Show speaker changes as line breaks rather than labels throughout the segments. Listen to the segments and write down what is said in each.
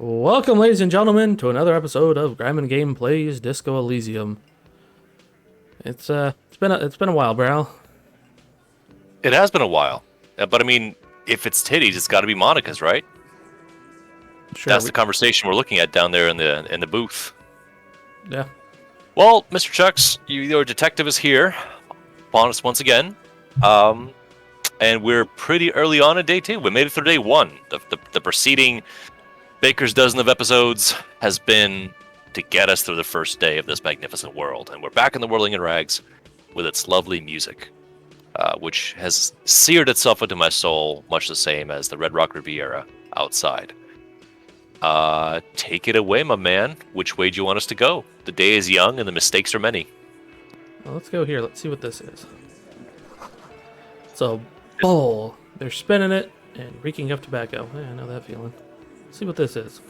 Welcome, ladies and gentlemen, to another episode of Grime Game Plays Disco Elysium. It's been a while, bro.
It has been a while, but I mean, if it's titties, it's got to be Monica's, right?
Sure.
That's the conversation we're looking at down there in the booth.
Yeah.
Well, Mr. Chucks, your detective is here upon us once again, and we're pretty early on in day 2. We made it through day 1. The preceding baker's dozen of episodes has been to get us through the first day of this magnificent world, and we're back in the Whirling in Rags with its lovely music. Which has seared itself into my soul, much the same as the Red Rock Riviera outside. Take it away, my man. Which way do you want us to go? The day is young and the mistakes are many.
Well, let's go here. Let's see what this is. It's a bowl. They're spinning it and reeking of tobacco. Yeah, I know that feeling. Let's see what this is.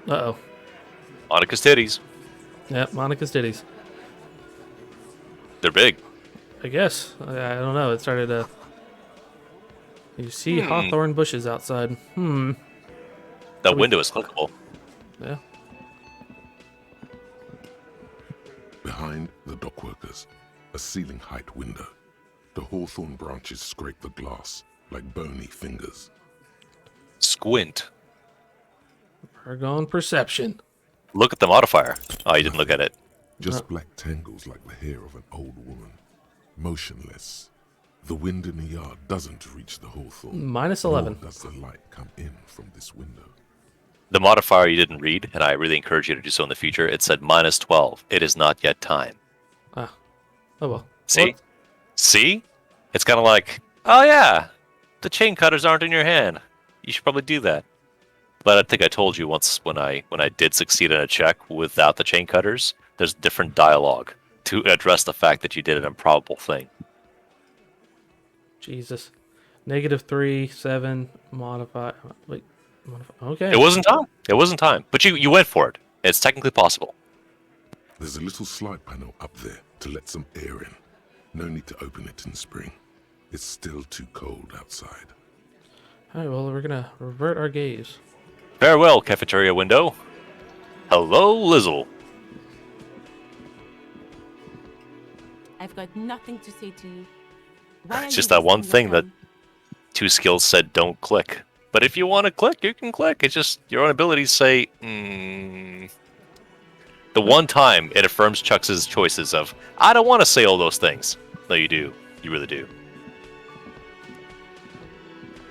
Uh-oh.
Monica's titties.
Yep, Monica's titties.
They're big.
I guess. I don't know. It started to... You see hawthorn bushes outside.
That window is clickable.
Yeah.
Behind the dockworkers, a ceiling-height window. The hawthorn branches scrape the glass like bony fingers.
Squint.
Argon perception.
Look at the modifier. Oh, you didn't look at it.
Just black tangles like the hair of an old woman. Motionless. The wind in the yard doesn't reach the hawthorn.
Minus 11.
Nor does the light come in from this window.
The modifier you didn't read, and I really encourage you to do so in the future. It said minus 12. It is not yet time.
Ah. Oh well.
See?
What?
See? It's kind of like, oh yeah, the chain cutters aren't in your hand. You should probably do that. But I think I told you once when I did succeed in a check without the chain cutters, there's different dialogue to address the fact that you did an improbable thing.
Jesus. -3, 7, modify. Wait. Modify. Okay.
It wasn't time. It wasn't time. But you went for it. It's technically possible.
There's a little slide panel up there to let some air in. No need to open it in spring. It's still too cold outside.
Alright, well, we're gonna revert our gaze.
Farewell, cafeteria window. Hello, Lizzle.
I've got nothing to say to you. Why
It's
are
just
you
that one
wasting
thing
your
that
time?
2 skills said don't click. But if you want to click, you can click. It's just your own abilities say, The one time it affirms Chuck's choices of, I don't want to say all those things. No, you do. You really do.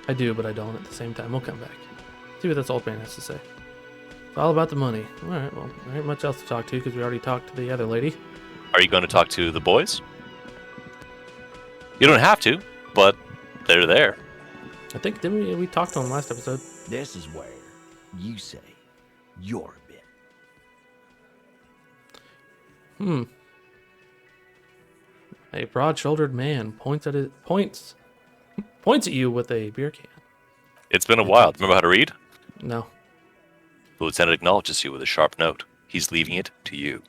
I do, but I don't at the same time. We'll come back. See what this old man has to say. It's all about the money. Alright, well, there ain't much else to talk to because we already talked to the other lady.
Are you going to talk to the boys? You don't have to, but they're there.
I think, didn't we talked to him last episode?
This is where you say your bit.
A broad-shouldered man points at you with a beer can.
It's been a while. Remember how to read?
No.
The lieutenant acknowledges you with a sharp note. He's leaving it to you.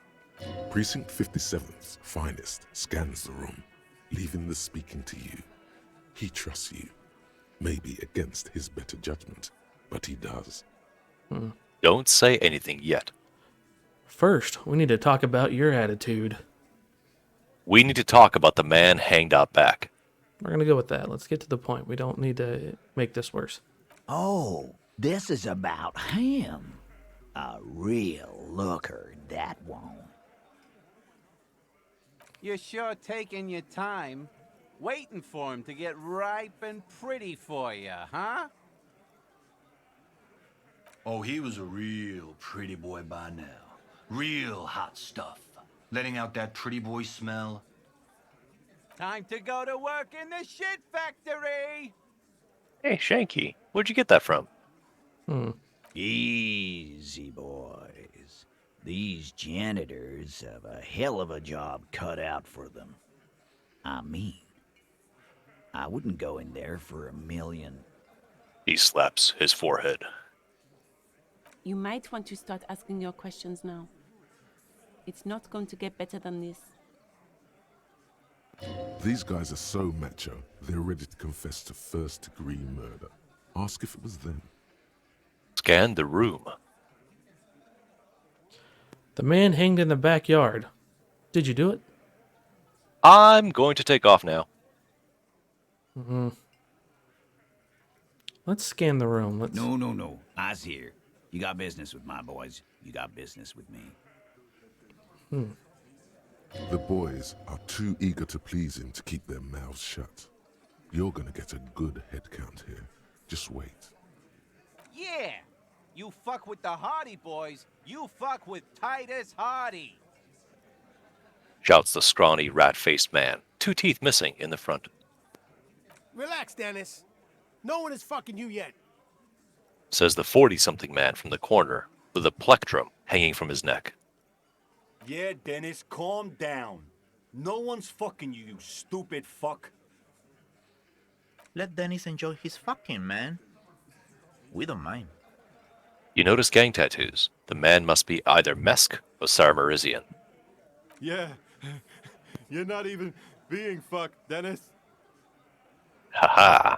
Precinct 57's finest scans the room, leaving the speaking to you. He trusts you. Maybe against his better judgment, but he does.
Don't say anything yet.
First, we need to talk about your attitude.
We need to talk about the man hanged out back.
We're gonna go with that. Let's get to the point. We don't need to make this worse.
Oh, this is about him. A real looker, that won't.
You're sure taking your time, waiting for him to get ripe and pretty for you, huh?
Oh, he was a real pretty boy by now. Real hot stuff. Letting out that pretty boy smell.
Time to go to work in the shit factory!
Hey, Shanky, where'd you get that from?
Easy, boys. These janitors have a hell of a job cut out for them. I mean, I wouldn't go in there for $1 million.
He slaps his forehead.
You might want to start asking your questions now. It's not going to get better than this.
These guys are so macho, they're ready to confess to first-degree murder. Ask if it was them.
Scan the room.
The man hanged in the backyard. Did you do it?
I'm going to take off now.
Let's scan the room. Let's.
No. I's here. You got business with my boys. You got business with me.
The boys are too eager to please him to keep their mouths shut. You're gonna get a good head count here. Just wait.
Yeah! You fuck with the Hardy boys, you fuck with Titus Hardy.
Shouts the scrawny, rat-faced man, 2 teeth missing in the front.
Relax, Dennis. No one is fucking you yet.
Says the 40-something man from the corner, with a plectrum hanging from his neck.
Yeah, Dennis, calm down. No one's fucking you, you stupid fuck.
Let Dennis enjoy his fucking, man. We don't mind.
You notice gang tattoos. The man must be either Mesk or Sarmarizian.
Yeah. You're not even being fucked, Dennis.
Haha.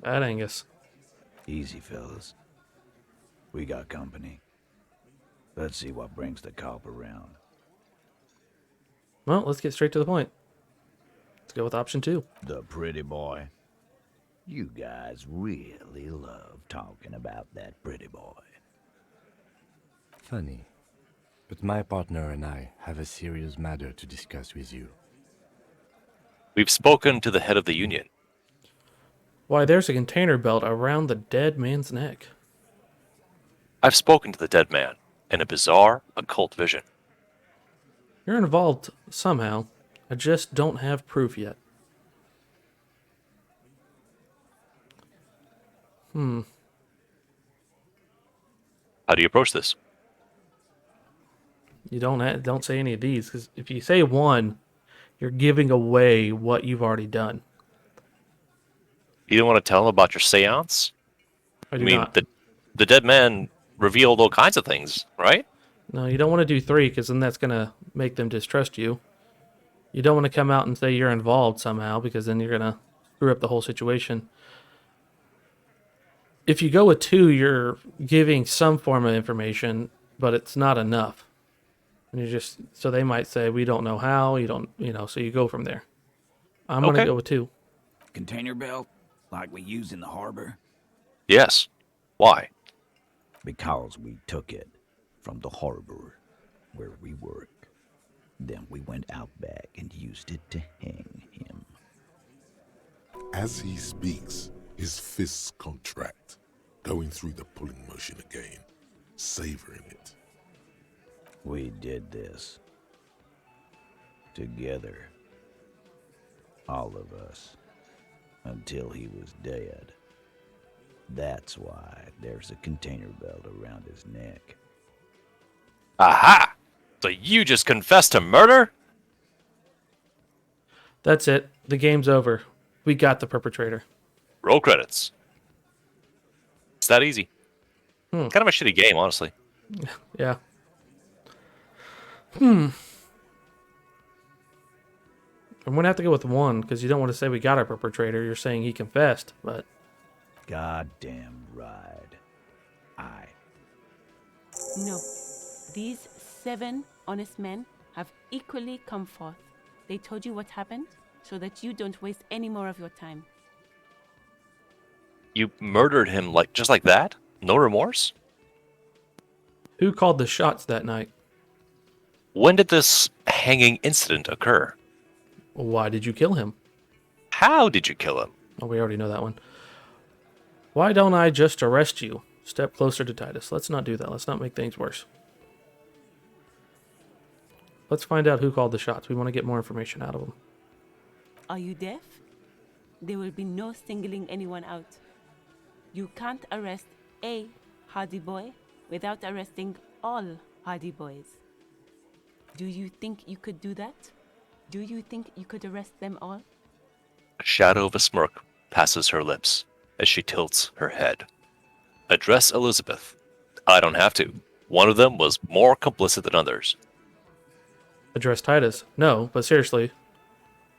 Bad Angus.
Easy, fellas. We got company. Let's see what brings the cop around.
Well, let's get straight to the point. Let's go with option 2.
The pretty boy. You guys really love talking about that pretty boy.
Funny, but my partner and I have a serious matter to discuss with you.
We've spoken to the head of the union.
Why, there's a container belt around the dead man's neck.
I've spoken to the dead man in a bizarre, occult vision.
You're involved somehow. I just don't have proof yet.
How do you approach this?
You don't say any of these, because if you say one, you're giving away what you've already done.
You don't want to tell him about your seance?
I
I
do
mean,
not.
the dead man revealed all kinds of things, right?
No, you don't want to do 3, because then that's going to make them distrust you. You don't want to come out and say you're involved somehow, because then you're going to screw up the whole situation. If you go with 2, you're giving some form of information, but it's not enough. And so they might say, we don't know how, so you go from there. I'm going to
Okay.
go with 2.
Container belt, like we use in the harbor?
Yes. Why?
Because we took it from the harbor where we work. Then we went out back and used it to hang him.
As he speaks, his fists contract, going through the pulling motion again, savoring it.
We did this. Together. All of us. Until he was dead. That's why there's a container belt around his neck.
Aha! So you just confessed to murder?
That's it. The game's over. We got the perpetrator.
Roll credits. It's that easy. Kind of a shitty game, honestly.
Yeah. I'm going to have to go with 1, because you don't want to say we got our perpetrator. You're saying he confessed, but...
Goddamn right.
No. These 7 honest men have equally come forth. They told you what happened so that you don't waste any more of your time.
You murdered him just like that? No remorse?
Who called the shots that night?
When did this hanging incident occur?
Why did you kill him?
How did you kill him?
Oh, we already know that one. Why don't I just arrest you? Step closer to Titus. Let's not do that. Let's not make things worse. Let's find out who called the shots. We want to get more information out of them.
Are you deaf? There will be no singling anyone out. You can't arrest a Hardy boy without arresting all Hardy boys. Do you think you could do that? Do you think you could arrest them all?
A shadow of a smirk passes her lips as she tilts her head. Address Elizabeth. I don't have to. One of them was more complicit than others.
Address Titus. No, but seriously,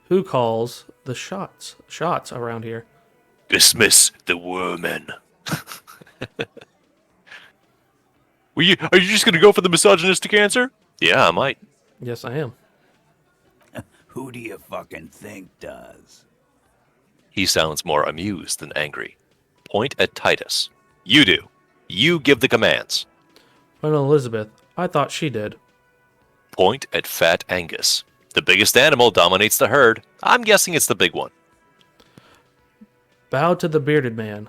who calls the shots around here?
Dismiss the woman. Are you just gonna go for the misogynistic answer? Yeah, I might.
Yes, I am.
Who do you fucking think does?
He sounds more amused than angry. Point at Titus. You do. You give the commands.
Well, Elizabeth, I thought she did.
Point at Fat Angus. The biggest animal dominates the herd. I'm guessing it's the big one.
Bow to the bearded man.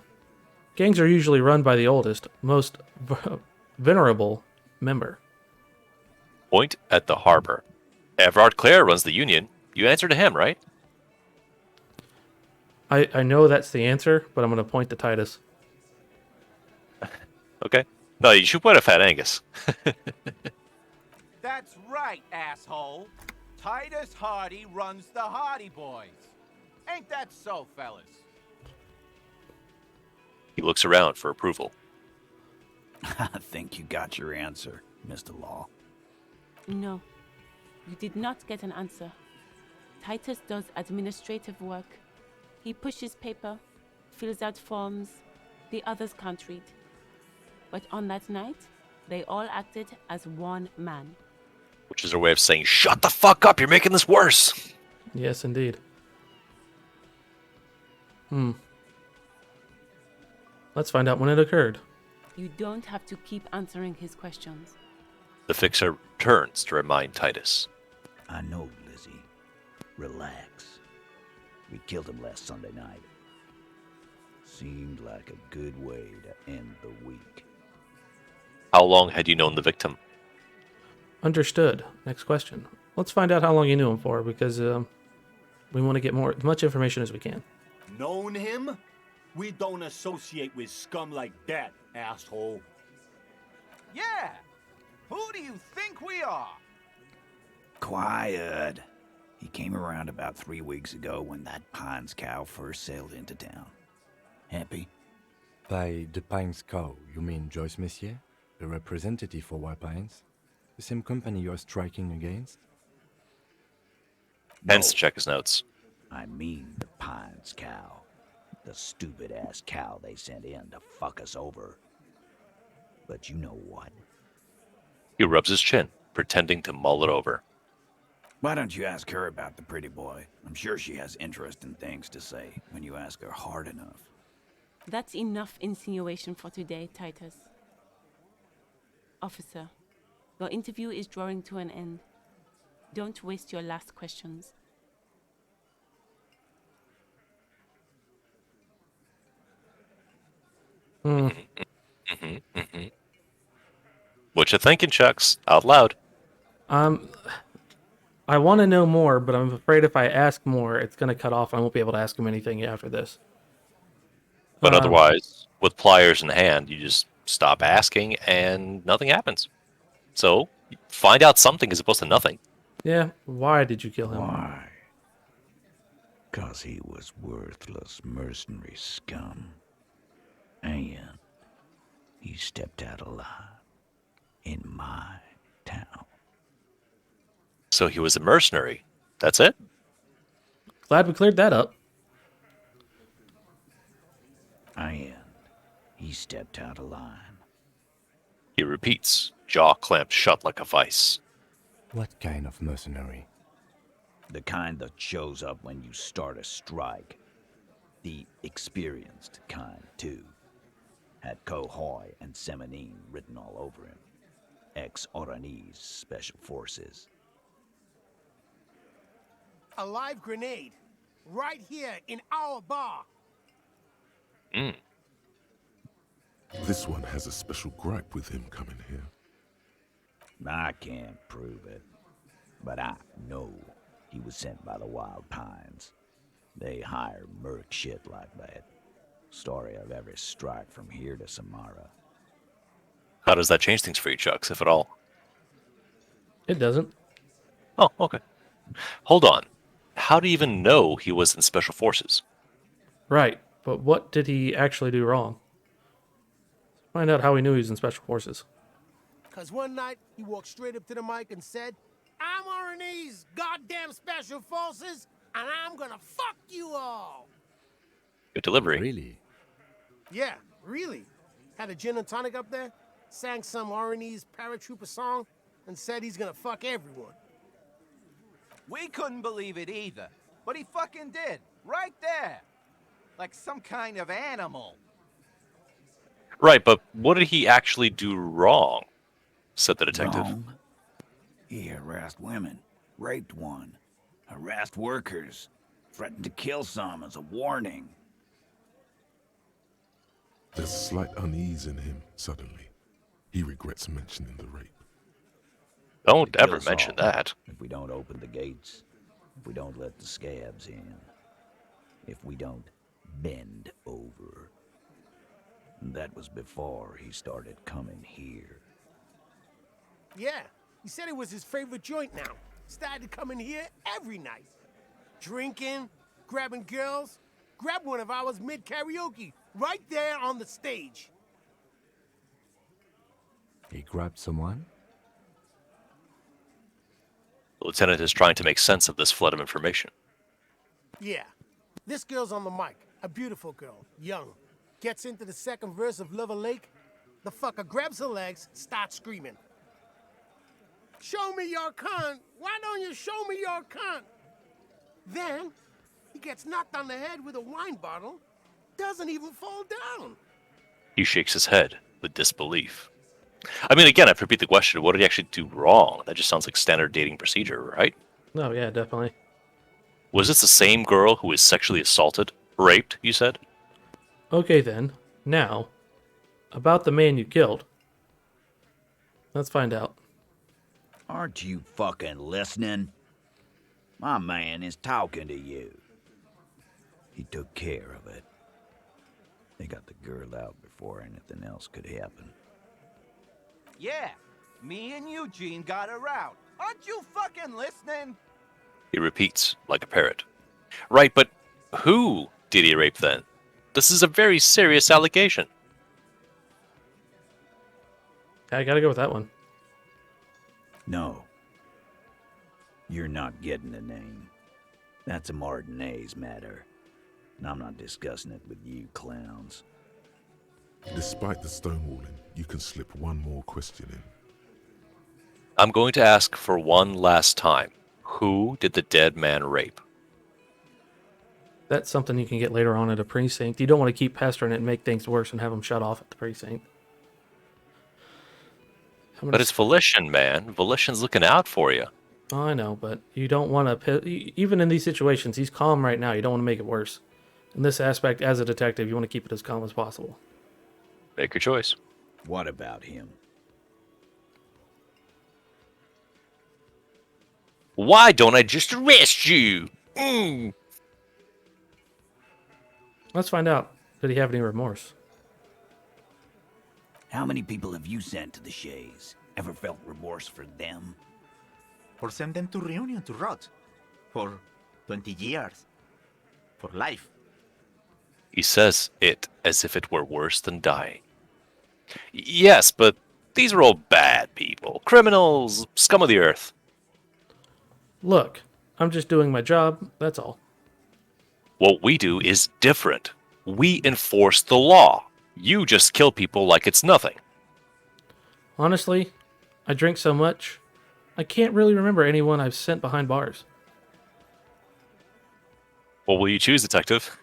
Gangs are usually run by the oldest, most venerable member.
Point at the harbor. Everard Clare runs the union. You answer to him, right?
I know that's the answer, but I'm going to point to Titus.
Okay. No, you should point at Fat Angus.
That's right, asshole. Titus Hardy runs the Hardy Boys. Ain't that so, fellas?
He looks around for approval.
I think you got your answer, Mr. Law.
No, you did not get an answer. Titus does administrative work. He pushes paper, fills out forms. The others can't read. But on that night, they all acted as one man.
Which is a way of saying, shut the fuck up, you're making this worse.
Yes, indeed. Let's find out when it occurred.
You don't have to keep answering his questions.
The fixer turns to remind Titus.
I know, Lizzie. Relax. We killed him last Sunday night. Seemed like a good way to end the week.
How long had you known the victim?
Understood. Next question. Let's find out how long you knew him for, because we want to get as much information as we can.
Known him? We don't associate with scum like that, asshole.
Yeah! Who do you think we are?
Quiet. He came around about 3 weeks ago when that Pines cow first sailed into town. Happy?
By the Pines cow, you mean Joyce Messier, the representative for White Pines? The same company you're striking against?
Hence, check his notes.
I mean the Pines cow. The stupid-ass cow they sent in to fuck us over. But you know what?
He rubs his chin, pretending to mull it over.
Why don't you ask her about the pretty boy? I'm sure she has interesting things to say when you ask her hard enough.
That's enough insinuation for today, Titus. Officer, your interview is drawing to an end. Don't waste your last questions.
What you thinking, Chucks? Out loud.
I want to know more, but I'm afraid if I ask more, it's going to cut off. I won't be able to ask him anything after this.
But otherwise, with pliers in hand, you just stop asking and nothing happens. So, find out something as opposed to nothing.
Yeah, why did you kill him?
Why? 'Cause he was worthless mercenary scum. And he stepped out alive in my town.
So he was a mercenary. That's it?
Glad we cleared that up.
And he stepped out of line.
He repeats, jaw clamped shut like a vice.
What kind of mercenary?
The kind that shows up when you start a strike. The experienced kind, too. Had Cohoy and Semenine written all over him. Ex-Oranese Special Forces.
A live grenade. Right here in our bar.
This one has a special gripe with him coming here.
I can't prove it, but I know he was sent by the Wild Pines. They hire merc shit like that. Story of every strike from here to Samara.
How does that change things for you, Chucks, if at all?
It doesn't.
Oh, okay. Hold on. How do you even know he was in Special Forces?
Right, but what did he actually do wrong? Find out how he knew he was in Special Forces.
Cause one night he walked straight up to the mic and said, "I'm Oranese goddamn Special Forces, and I'm gonna fuck you all."
Good delivery.
Really?
Yeah, really. Had a gin and tonic up there, sang some R&E's paratrooper song, and said he's gonna fuck everyone.
We couldn't believe it either, but he fucking did, right there. Like some kind of animal.
Right, but what did he actually do wrong? Said the detective.
Wrong. He harassed women, raped one, harassed workers, threatened to kill some as a warning.
There's a slight unease in him suddenly. He regrets mentioning the rape.
Don't
To
ever
kill
mention
Saul,
that.
If we don't open the gates, if we don't let the scabs in, if we don't bend over. And that was before he started coming here.
Yeah, he said it was his favorite joint now. Started coming here every night. Drinking, grabbing girls. Grabbed one of ours mid-karaoke, right there on the stage.
He grabbed someone?
The lieutenant is trying to make sense of this flood of information.
Yeah, this girl's on the mic. A beautiful girl, young. Gets into the second verse of Lover Lake. The fucker grabs her legs, starts screaming. Show me your cunt! Why don't you show me your cunt? Then, he gets knocked on the head with a wine bottle. Doesn't even fall down.
He shakes his head with disbelief. I mean, again, I have to repeat the question. What did he actually do wrong? That just sounds like standard dating procedure, right?
Oh, yeah, definitely.
Was this the same girl who was sexually assaulted? Raped, you said?
Okay, then. Now, about the man you killed. Let's find out.
Aren't you fucking listening? My man is talking to you. He took care of it. They got the girl out before anything else could happen.
Yeah, me and Eugene got her out. Aren't you fucking listening?
He repeats, like a parrot. Right, but who did he rape then? This is a very serious allegation.
I gotta go with that one.
No. You're not getting the name. That's a Martinez matter. And I'm not discussing it with you clowns.
Despite the stonewalling, you can slip one more question in.
I'm going to ask for one last time. Who did the dead man rape?
That's something you can get later on at a precinct. You don't want to keep pestering it and make things worse and have them shut off at the precinct.
But it's Volition, man. Volition's looking out for you.
Oh, I know, but you don't want to... Even in these situations, he's calm right now. You don't want to make it worse. In this aspect, as a detective, you want to keep it as calm as possible.
Make your choice.
What about him?
Why don't I just arrest you? Mm.
Let's find out. Did he have any remorse?
How many people have you sent to the Shays? Ever felt remorse for them?
Or send them to Reunion to rot. For 20 years. For life.
He says it as if it were worse than dying. Yes, but these are all bad people. Criminals, scum of the earth.
Look, I'm just doing my job, that's all.
What we do is different. We enforce the law. You just kill people like it's nothing.
Honestly, I drink so much, I can't really remember anyone I've sent behind bars.
What will you choose, detective?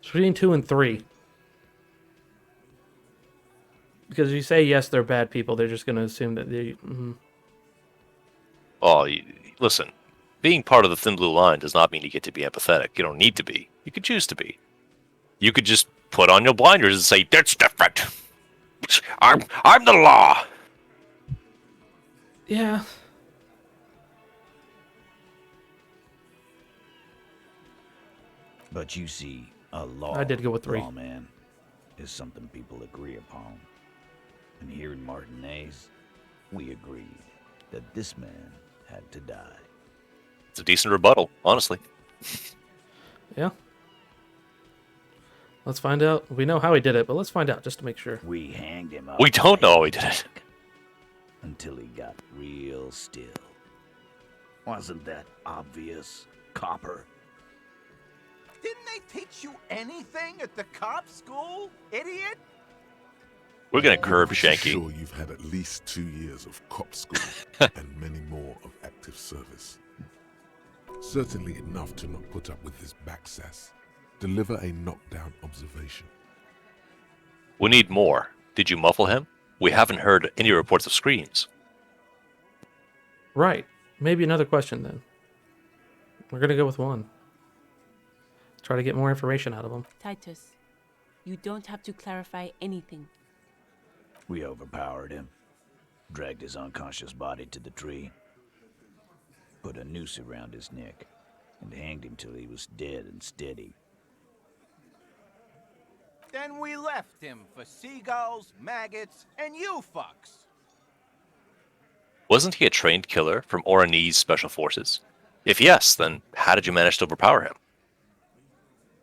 Between 2 and 3. Because if you say yes, they're bad people, they're just going to assume that they...
Oh, listen. Being part of the Thin Blue Line does not mean you get to be empathetic. You don't need to be. You could choose to be. You could just put on your blinders and say, that's different. I'm the law.
Yeah.
But you see, a law,
I did go with 3.
lawman, is something people agree upon. And here in Martinez, we agreed that this man had to die.
It's a decent rebuttal, honestly.
Yeah. Let's find out. We know how he did it, but let's find out just to make sure.
We hanged him up.
We don't know how he did it.
Until he got real still. Wasn't that obvious, Copper?
Didn't they teach you anything at the cop school, idiot?
We're gonna curb
I'm
Shanky.
sure you've had at least 2 years of cop school and many more of active service. Certainly enough to not put up with this backsass. Deliver a knockdown observation.
We need more. Did you muffle him? We haven't heard any reports of screams.
Right. Maybe another question then. We're gonna go with one. Try to get more information out of him.
Titus, you don't have to clarify anything.
We overpowered him. Dragged his unconscious body to the tree. Put a noose around his neck. And hanged him till he was dead and steady.
Then we left him for seagulls, maggots, and you fucks.
Wasn't he a trained killer from Oranese Special Forces? If yes, then how did you manage to overpower him?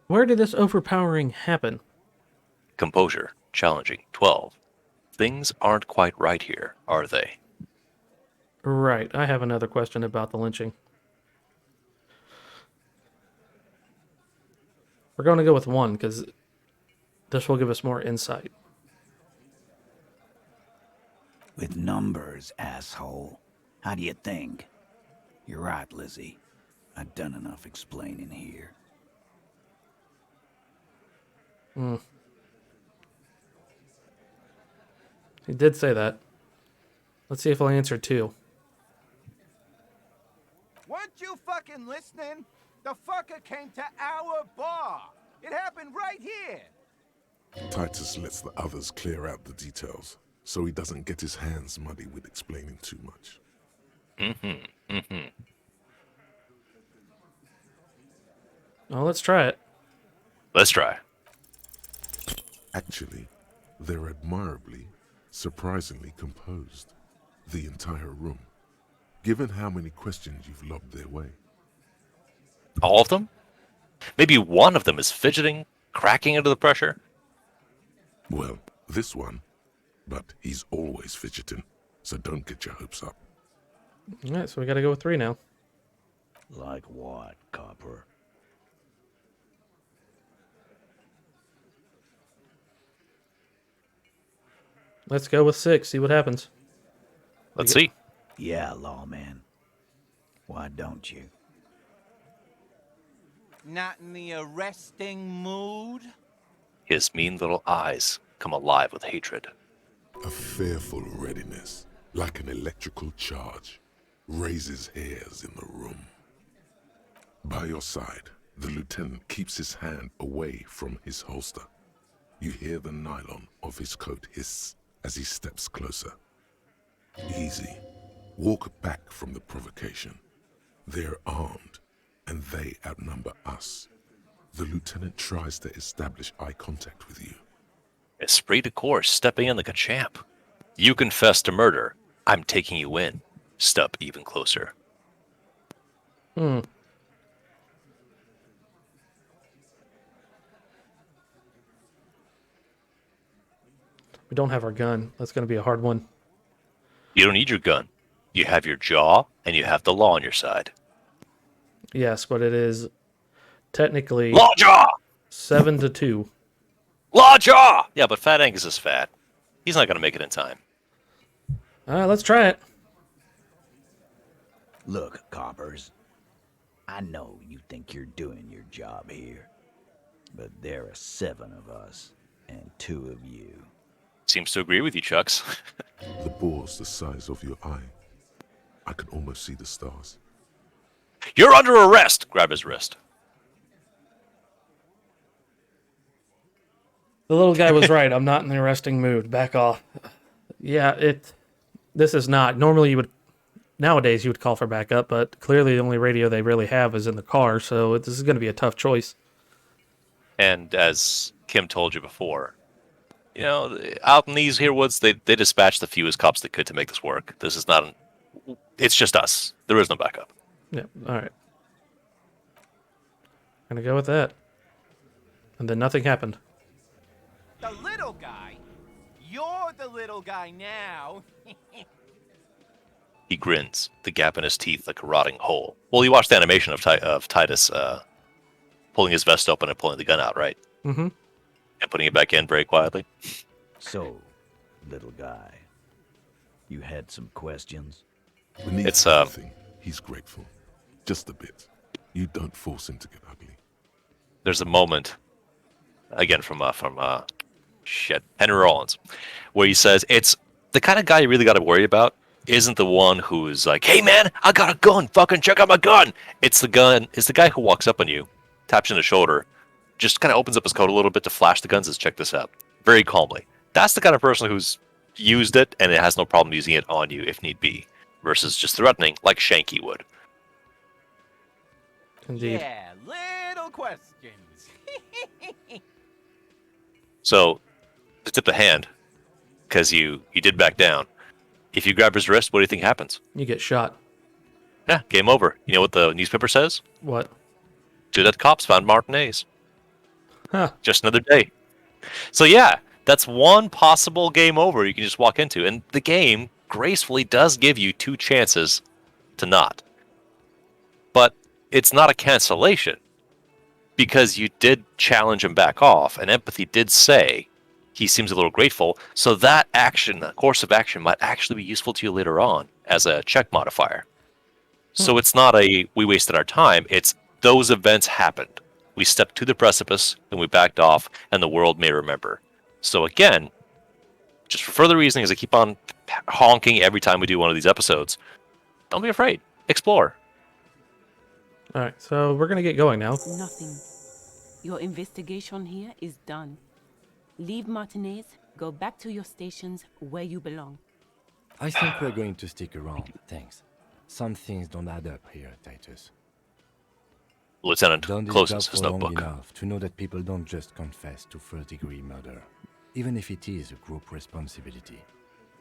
Where did this overpowering happen?
Composure. Challenging. 12. Things aren't quite right here, are they?
Right. I have another question about the lynching. We're going to go with one because this will give us more insight.
With numbers, asshole. How do you think? You're right, Lizzie. I've done enough explaining here.
He did say that. Let's see if he'll answer two.
Weren't you fucking listening? The fucker came to our bar. It happened right here.
Titus lets the others clear out the details, so he doesn't get his hands muddy with explaining too much.
Oh, let's try it.
Let's try.
Actually, they're admirably, surprisingly composed. The entire room. Given how many questions you've lobbed their way.
All of them? Maybe one of them is fidgeting, cracking under the pressure?
Well, this one. But he's always fidgeting, so don't get your hopes up.
Alright, so we gotta go with three now.
Like what, Copper?
Let's go with 6, see what happens.
Let's see.
Yeah, lawman. Why don't you?
Not in the arresting mood?
His mean little eyes come alive with hatred.
A fearful readiness, like an electrical charge, raises hairs in the room. By your side, the lieutenant keeps his hand away from his holster. You hear the nylon of his coat hiss as he steps closer. Easy. Walk back from the provocation. They're armed, and they outnumber us. The lieutenant tries to establish eye contact with you.
Esprit de corps stepping in like a champ. You confess to murder. I'm taking you in. Step even closer.
We don't have our gun. That's gonna be a hard one.
You don't need your gun. You have your jaw, and you have the law on your side.
Yes, but it is technically
Law jaw!
7-2.
Law jaw! Yeah, but Fat Angus is fat. He's not going to make it in time.
Let's try it.
Look, Coppers. I know you think you're doing your job here. But there are 7 of us, and 2 of you.
Seems to agree with you, Chucks.
The bore's the size of your eye. I can almost see the stars.
You're under arrest! Grab his wrist.
The little guy was right. I'm not in the arresting mood. Back off. Yeah, this is not. Normally nowadays you would call for backup, but clearly the only radio they really have is in the car, so this is going to be a tough choice.
And as Kim told you before, you know, out in these here woods, they dispatched the fewest cops they could to make this work. This is not it's just us. There is no backup.
Yeah, alright. Gonna go with that. And then nothing happened.
The little guy? You're the little guy now.
He grins, the gap in his teeth like a rotting hole. Well, you watched the animation of Titus pulling his vest open and pulling the gun out, right?
Mm-hmm.
And putting it back in very quietly.
So, little guy, you had some questions?
Beneath
It's,
everything, he's grateful. Just a bit. You don't force him to get ugly.
There's a moment, again from Henry Rollins, where he says it's the kind of guy you really got to worry about isn't the one who's like, hey man, I got a gun, fucking check out my gun. It's the guy who walks up on you, taps you on the shoulder, just kind of opens up his coat a little bit to flash the guns and says, check this out, very calmly. That's the kind of person who's used it and it has no problem using it on you if need be, versus just threatening like Shanky would.
Indeed.
Yeah, little questions.
So, to tip the hand, because you did back down. If you grab his wrist, what do you think happens?
You get shot.
Yeah, game over. You know what the newspaper says?
What?
Two dead cops found Martinez.
Huh.
Just another day. So yeah, that's one possible game over you can just walk into. And the game gracefully does give you two chances to not. But it's not a cancellation. Because you did challenge him back off, and empathy did say he seems a little grateful, so that action, the course of action, might actually be useful to you later on as a check modifier. So it's not a we wasted our time, it's those events happened. We stepped to the precipice, and we backed off, and the world may remember. So again, just for further reasoning, as I keep on honking every time we do one of these episodes, don't be afraid. Explore.
All right, so we're going to get going now.
Nothing. Your investigation here is done. Leave Martinez, go back to your stations where you belong.
I think we're going to stick around, thanks. Some things don't add up here, Titus.
Lieutenant
Done this
closes
job
his
for long
notebook.
enough to know that people don't just confess to first-degree murder, even if it is a group responsibility.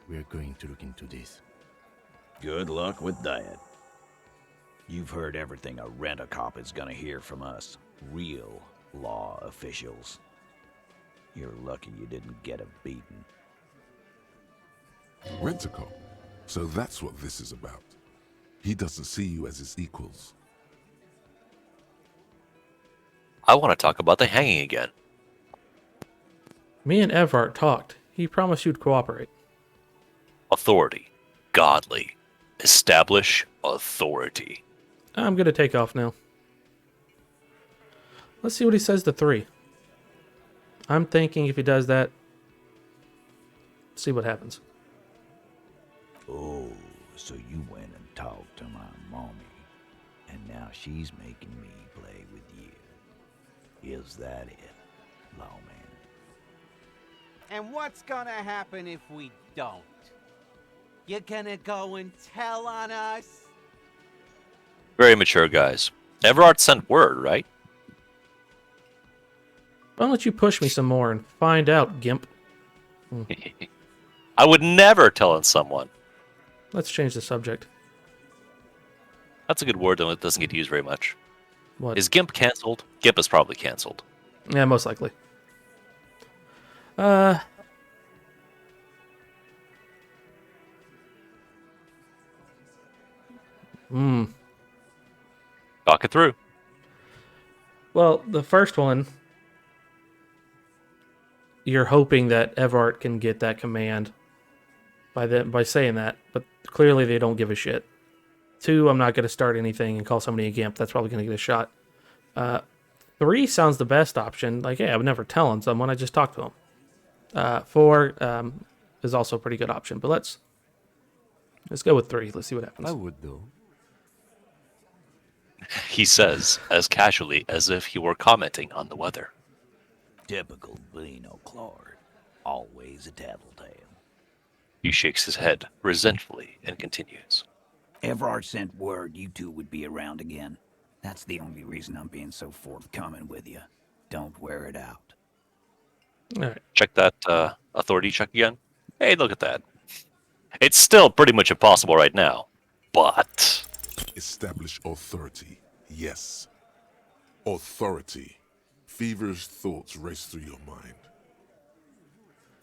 We're going to look into this.
Good luck with that. You've heard everything a rent-a-cop is gonna hear from us, real law officials. You're lucky you didn't get a beating.
Rent-a-cop. So that's what this is about. He doesn't see you as his equals.
I want to talk about the hanging again.
Me and Everard talked. He promised you'd cooperate.
Authority. Godly. Establish authority.
I'm going to take off now. Let's see what he says to 3. I'm thinking if he does that, see what happens.
Oh, so you went and talked to my mommy, and now she's making me play with you. Is that it, lawman?
And what's gonna happen if we don't? You're gonna go and tell on us?
Very mature guys. Everard sent word, right?
Why don't you push me some more and find out, Gimp?
I would never tell on someone.
Let's change the subject.
That's a good word that doesn't get used very much.
What?
Is GIMP canceled? GIMP is probably canceled.
Yeah, most likely.
Talk it through.
Well, the first one, you're hoping that Everard can get that command by saying that, but clearly they don't give a shit. 2, I'm not going to start anything and call somebody a gimp. That's probably going to get a shot. 3 sounds the best option. Like, hey, I would never tell on someone. I just talk to them. 4 is also a pretty good option, but let's go with 3. Let's see what happens.
I would, though.
He says, as casually as if he were commenting on the weather.
Typical Bino Claude. Always a tattletale.
He shakes his head resentfully and continues.
Everard sent word you two would be around again. That's the only reason I'm being so forthcoming with you. Don't wear it out.
All right.
Check that authority check again. Hey, look at that. It's still pretty much impossible right now, but...
Establish authority. Yes. Authority. Feverish thoughts race through your mind.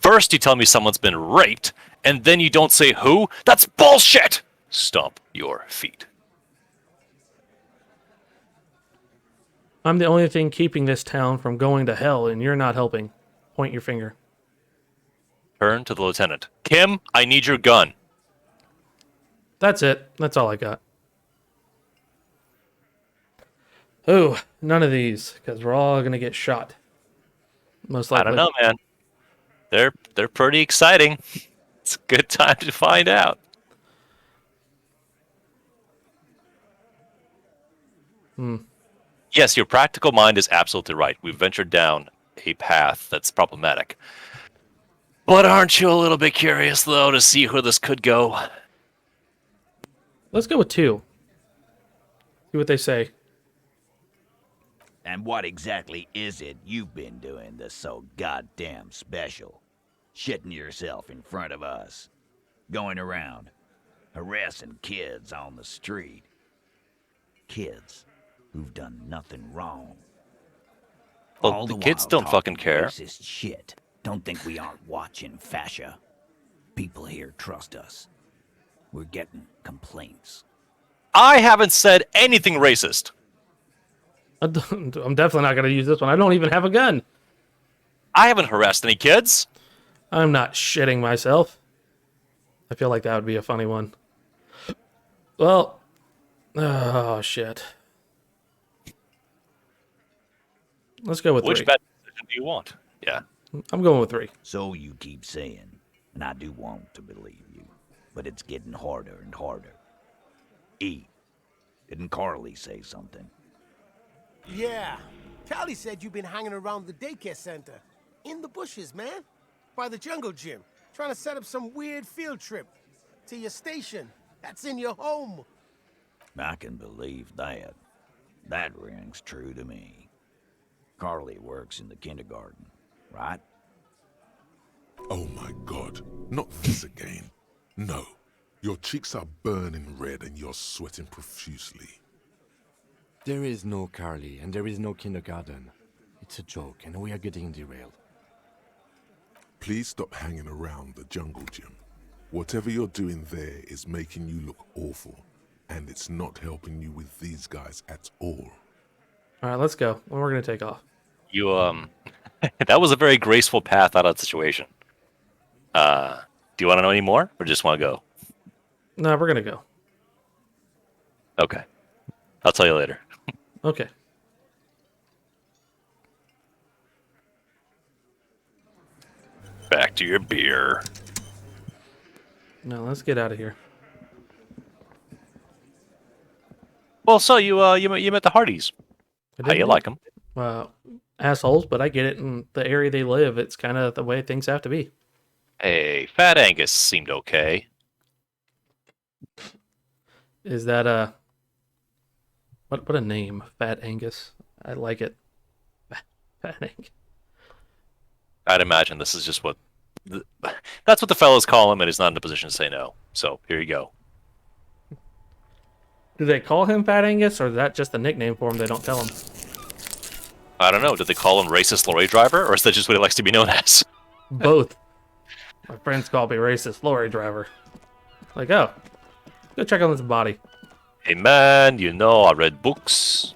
First you tell me someone's been raped, and then you don't say who? That's bullshit! Stomp your feet.
I'm the only thing keeping this town from going to hell, and you're not helping. Point your finger.
Turn to the lieutenant. Kim, I need your gun.
That's it. That's all I got. Oh, none of these, because we're all going to get shot. Most likely.
I don't know, man. They're pretty exciting. It's a good time to find out. Yes, your practical mind is absolutely right. We've ventured down a path that's problematic. But aren't you a little bit curious, though, to see where this could go?
Let's go with 2. See what they say.
And what exactly is it you've been doing that's so goddamn special? Shitting yourself in front of us. Going around, harassing kids on the street. Kids who've done nothing wrong.
Well,
All
the
the
kids
while
don't fucking
talking
care.
Racist shit. Don't think we aren't watching, fascia. People here trust us. We're getting complaints.
I haven't said anything racist.
I'm definitely not going to use this one. I don't even have a gun.
I haven't harassed any kids.
I'm not shitting myself. I feel like that would be a funny one. Well, oh shit. Let's go with 3.
Which bad decision do you want? Yeah.
I'm going with 3.
So you keep saying, and I do want to believe you, but it's getting harder and harder. E, didn't Carly say something?
Yeah. Callie said you've been hanging around the daycare center. In the bushes, man. By the jungle gym. Trying to set up some weird field trip. To your station. That's in your home.
I can believe that. That rings true to me. Carly works in the kindergarten, right?
Oh my God, not this again. No, your cheeks are burning red and you're sweating profusely.
There is no Carly, and there is no kindergarten. It's a joke, and we are getting derailed.
Please stop hanging around the jungle gym. Whatever you're doing there is making you look awful, and it's not helping you with these guys at all.
All right, let's go. We're going to take off.
You, that was a very graceful path out of the situation. Do you want to know any more, or just want to go?
No, we're going to go.
Okay. I'll tell you later.
Okay.
Back to your beer.
No, let's get out of here.
Well, so you met the Hardys.
I
How you
didn't
like them?
Assholes, but I get it. In the area they live, it's kind of the way things have to be.
Hey, Fat Angus seemed okay.
Is that a... What a name, Fat Angus. I like it. Fat Angus.
I'd imagine this is just what... That's what the fellas call him, and he's not in a position to say no. So, here you go.
Do they call him Fat Angus, or is that just a nickname for him they don't tell him?
I don't know. Did they call him racist lorry driver, or is that just what he likes to be known as?
Both. My friends call me racist lorry driver. Like, oh, go check on this body.
Hey man, you know I read books.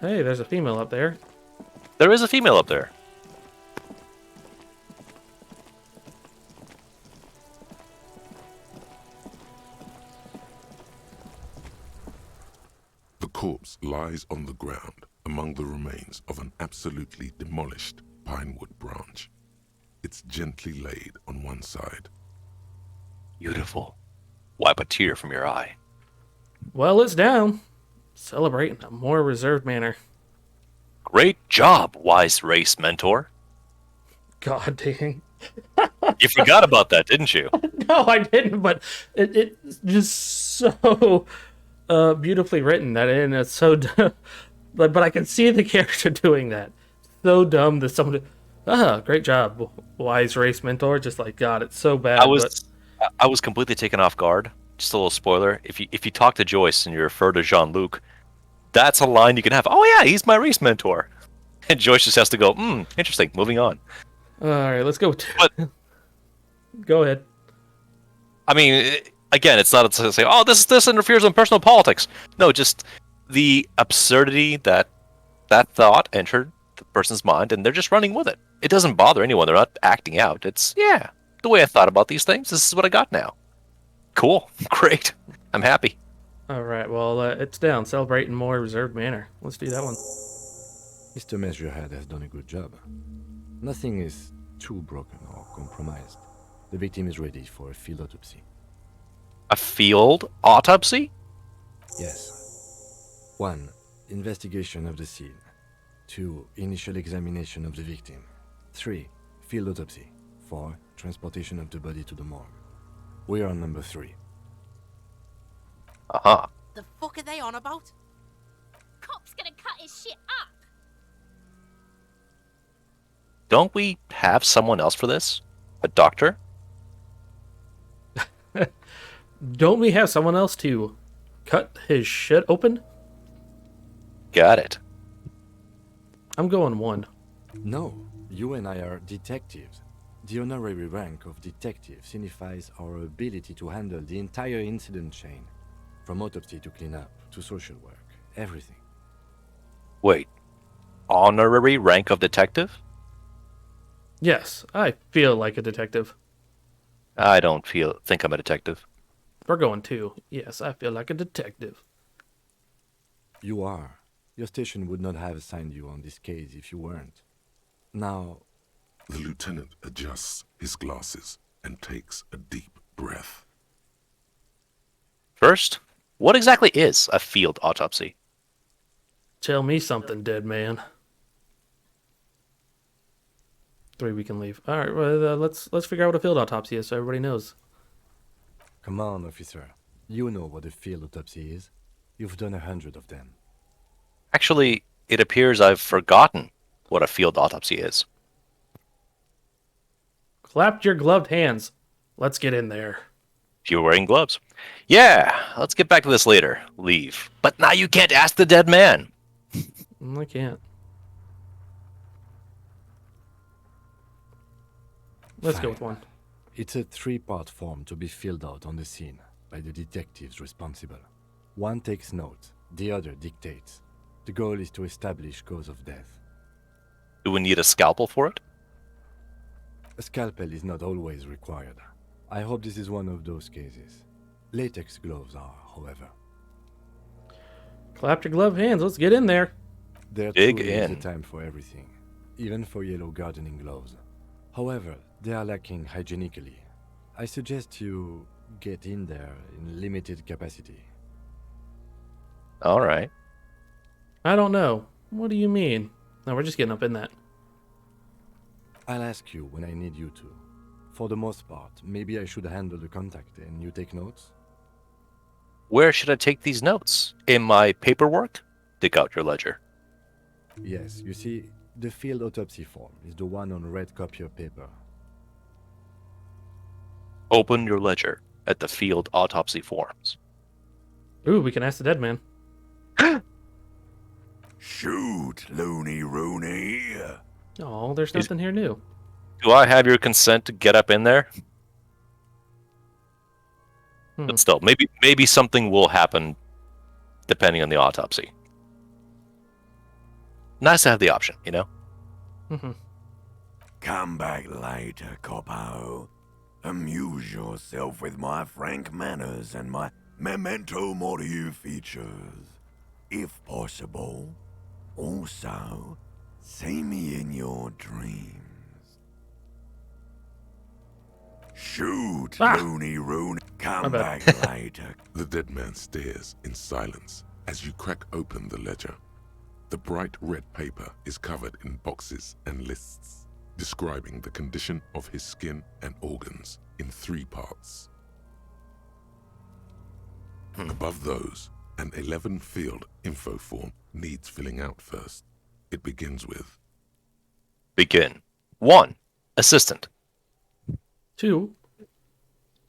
Hey, there's a female up there.
There is a female up there.
The corpse lies on the ground among the remains of an absolutely demolished pinewood branch. It's gently laid on one side.
Beautiful. Wipe a tear from your eye.
Well, it's down. Celebrate in a more reserved manner.
Great job, wise race mentor.
God dang.
You forgot about that, didn't you?
No, I didn't, but it's just so beautifully written that, and it's so dumb. But I can see the character doing that. So dumb that someone... great job, wise race mentor. Just like, God, it's so bad.
I was completely taken off guard. Just a little spoiler. If you talk to Joyce and you refer to Jean-Luc, that's a line you can have. Oh yeah, he's my race mentor. And Joyce just has to go, interesting, moving on.
All right, let's go.
But
Go ahead.
I mean, again, it's not to say, oh, this interferes in personal politics. No, just the absurdity that thought entered the person's mind, and they're just running with it. It doesn't bother anyone. They're not acting out. It's, yeah, the way I thought about these things. This is what I got now. Cool. Great. I'm happy.
All right, well, it's down. Celebrate in more reserved manner. Let's do that one.
Mr. Measurehead has done a good job. Nothing is too broken or compromised. The victim is ready for a field autopsy.
A field autopsy?
Yes. 1. Investigation of the scene. 2. Initial examination of the victim. 3. Field autopsy. 4. Transportation of the body to the morgue. We are on number 3.
Uh-huh.
The fuck are they on about?
Cop's gonna cut his shit up.
Don't we have someone else for this? A doctor?
Don't we have someone else to cut his shit open?
Got it.
I'm going 1.
No, you and I are detectives. The honorary rank of detective signifies our ability to handle the entire incident chain, from autopsy to cleanup to social work, everything.
Wait. Honorary rank of detective?
Yes, I feel like a detective.
I don't think I'm a detective.
We're going 2. Yes, I feel like a detective.
You are. Your station would not have assigned you on this case if you weren't. Now,
The lieutenant adjusts his glasses and takes a deep breath.
First, what exactly is a field autopsy?
Tell me something, dead man. 3, we can leave. All right, well, let's figure out what a field autopsy is so everybody knows.
come on, officer. You know what a field autopsy is. You've done 100 of them.
Actually, it appears I've forgotten what a field autopsy is.
Clap your gloved hands. Let's get in there.
If you're wearing gloves. Yeah, let's get back to this later. Leave. But now you can't ask the dead man.
I can't. Let's go with 1.
It's a 3-part form to be filled out on the scene by the detectives responsible. One takes notes, the other dictates. The goal is to establish cause of death.
Do we need a scalpel for it?
A scalpel is not always required. I hope this is one of those cases. Latex gloves are, however.
Clap your gloved hands. Let's get in there.
There
Dig
truly is a
in.
time for everything, even for yellow gardening gloves. However, they are lacking hygienically. I suggest you get in there in limited capacity.
All right.
I don't know. What do you mean? No, we're just getting up in that.
I'll ask you when I need you to. For the most part, maybe I should handle the contact and you take notes?
Where should I take these notes? In my paperwork? Dig out your ledger.
Yes, you see, the field autopsy form is the one on red copier paper.
Open your ledger at the field autopsy forms.
Ooh, we can ask the dead man.
Shoot, Looney Rooney.
Oh, there's nothing here new.
Do I have your consent to get up in there? But still, maybe something will happen depending on the autopsy. Nice to have the option, you know?
Mm-hmm.
Come back later, Coppo. Amuse yourself with my frank manners and my memento mori features. If possible. Also, see me in your dreams. Shoot, Looney Rooney. Come back later. The dead man stares in silence as you crack open the ledger. The bright red paper is covered in boxes and lists, describing the condition of his skin and organs in 3 parts. Above those, an 11-field info form needs filling out first. It begins with...
Begin. 1. Assistant.
2.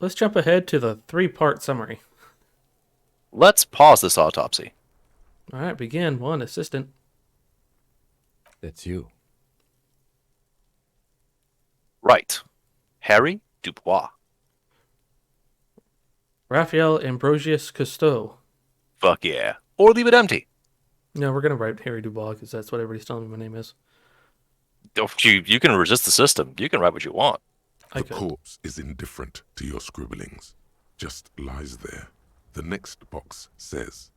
Let's jump ahead to the 3-part summary.
Let's pause this autopsy.
All right, begin. 1. Assistant.
That's you.
Right. Harry Dubois.
Raphael Ambrosius Cousteau.
Fuck yeah. Or leave it empty.
No, we're gonna write Harry Dubois because that's what everybody's telling me my name is.
You can resist the system. You can write what you want.
The corpse is indifferent to your scribblings. Just lies there. The next box says...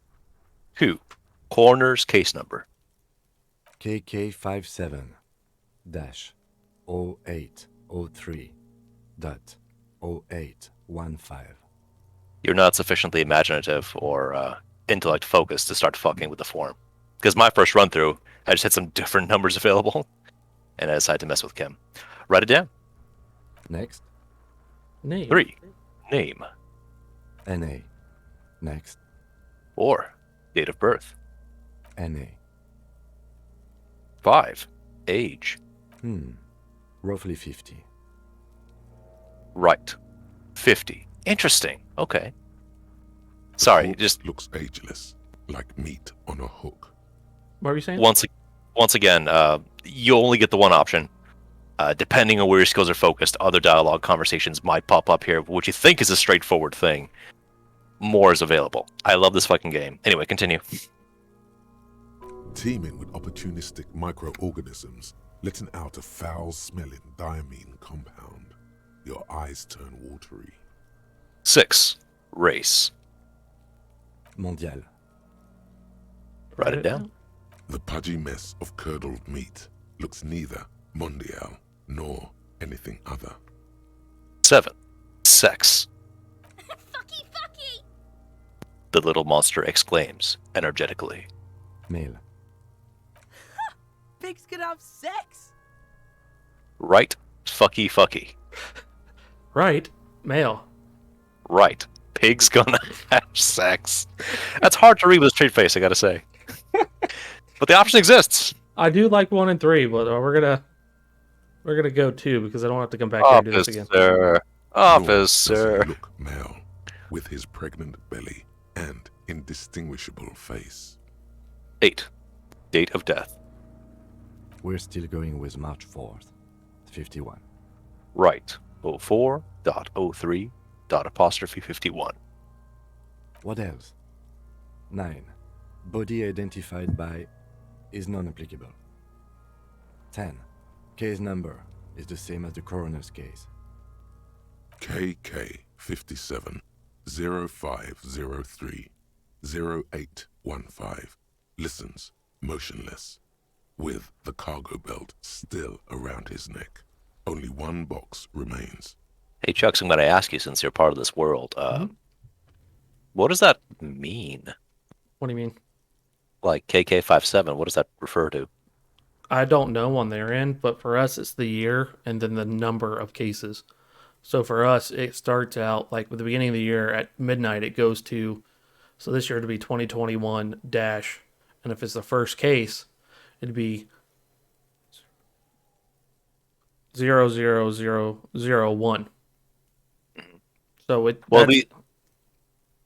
Who? Coroner's case number.
KK57-0803.0815.
You're not sufficiently imaginative or intellect focused to start fucking with the form. Because my first run through, I just had some different numbers available, and I decided to mess with Kim. Write it down.
Next.
Name.
3. Name.
NA. Next.
4. Date of birth.
NA.
5. Age.
Roughly 50.
Right. 50. Interesting. Okay. Sorry,
corpse
just
looks ageless, like meat on a hook.
What were you saying?
once again, you only get the one option. Depending on where your skills are focused, other dialogue conversations might pop up here, which you think is a straightforward thing. More is available. I love this fucking game. Anyway, continue.
Teeming with opportunistic microorganisms, letting out a foul-smelling diamine compound. Your eyes turn watery.
6. Race.
Mondial.
Write it down.
The pudgy mess of curdled meat looks neither mondial nor anything other.
7. Sex.
Fucky, fucky!
The little monster exclaims, energetically.
Male.
Pigs can have sex.
Right. Fucky, fucky.
Right. Male.
Right. Pig's gonna have sex. That's hard to read with a straight face, I gotta say. But the option exists.
I do like 1 and 3, but we're gonna go 2 because I don't have to come back here and do this again.
Officer.
Doesn't look male, with his pregnant belly and indistinguishable face.
8. Date of death.
We're still going with March 4th. 51.
Right. 04.03.51.
What else? 9. Body identified by is non-applicable. 10. Case number is the same as the coroner's case.
KK 57 0503 0815 listens motionless, with the cargo belt still around his neck. Only one box remains.
Hey, Chucks, I'm going to ask you, since you're part of this world, what does that mean?
What do you mean?
Like KK57, what does that refer to?
I don't know on their end, but for us, it's the year and then the number of cases. So for us, it starts out like with the beginning of the year at midnight, it goes to, so this year it'd be 2021 dash, and if it's the first case, it'd be 00001. So it.
Well,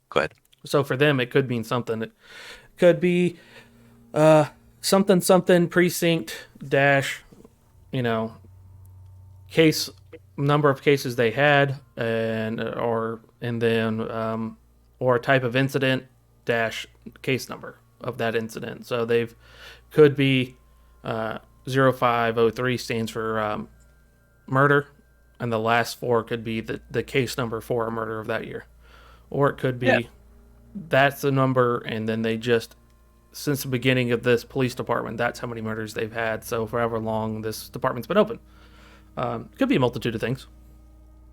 go ahead.
So for them, it could mean something. It could be something precinct dash, case number of cases they had, or a type of incident dash case number of that incident. So they've could be 0503 stands for murder, and the last 4 could be the case number for a murder of that year, or it could be that's the number, and then they just, since the beginning of this police department, that's how many murders they've had. So for however long this department's been open. Could be a multitude of things.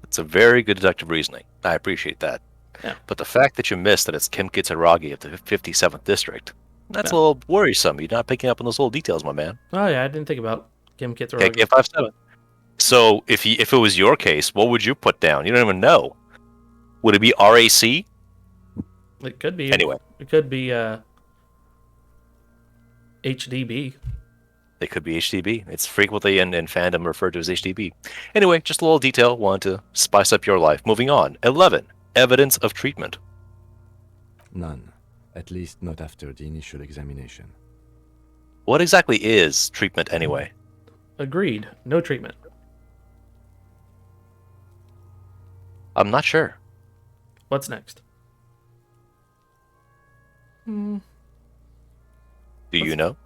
It's a very good deductive reasoning. I appreciate that.
Yeah.
But the fact that you missed that it's Kim Kitsuragi of the 57th District, that's a little worrisome. You're not picking up on those little details, my man.
Oh yeah, I didn't think about Kim Kitsuragi.
KK57. So if it was your case, what would you put down? You don't even know. Would it be RAC?
It could be.
Anyway.
It could be HDB.
It could be HDB. It's frequently in fandom referred to as HDB. Anyway, just a little detail. Wanted to spice up your life. Moving on. 11. Evidence of treatment.
None. At least not after the initial examination.
What exactly is treatment anyway?
Agreed. No treatment.
I'm not sure.
What's next?
Do you know?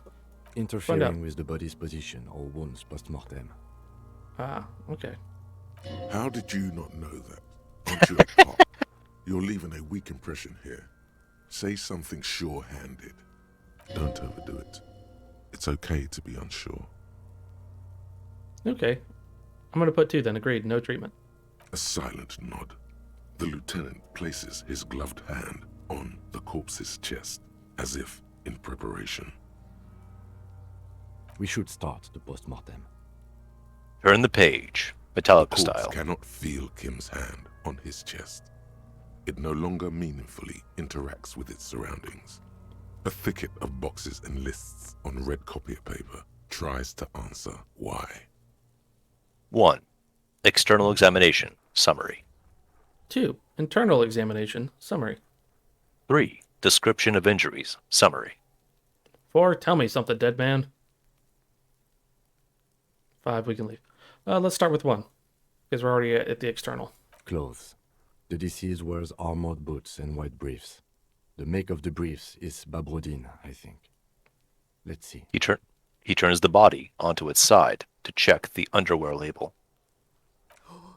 Interfering with the body's position or wounds post-mortem.
Ah, okay.
How did you not know that? Aren't you a cop? You're leaving a weak impression here. Say something sure-handed. Don't overdo it. It's okay to be unsure.
Okay. I'm gonna put 2 then. Agreed. No treatment.
A silent nod. The lieutenant places his gloved hand on the corpse's chest, as if in preparation.
We should start the post-mortem.
Turn the page, Metallica
Corpse
style.
cannot feel Kim's hand on his chest. It no longer meaningfully interacts with its surroundings. A thicket of boxes and lists on red copier paper tries to answer why.
1. External examination, summary.
2. Internal examination. Summary.
3. Description of injuries, summary.
4. Tell me something, dead man. 5. We can leave. Let's start with 1, because we're already at the external.
Clothes. The deceased wears armored boots and white briefs. The make of the briefs is Babrodine, I think. Let's see.
He turns the body onto its side to check the underwear label.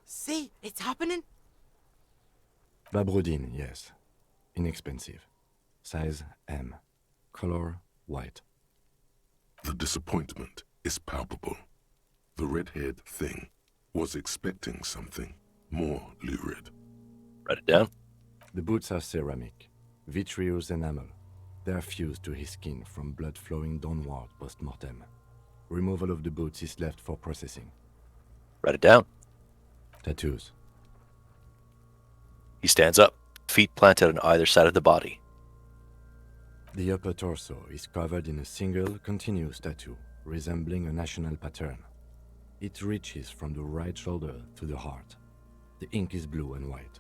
See, it's happening.
Babrodine, yes. Inexpensive. Size M. Color white.
The disappointment is palpable. The red-haired thing was expecting something more lurid.
Write it down.
The boots are ceramic, vitreous enamel. They are fused to his skin from blood flowing downward post-mortem. Removal of the boots is left for processing.
Write it down.
Tattoos.
He stands up, feet planted on either side of the body.
The upper torso is covered in a single continuous tattoo, resembling a national pattern. It reaches from the right shoulder to the heart. The ink is blue and white.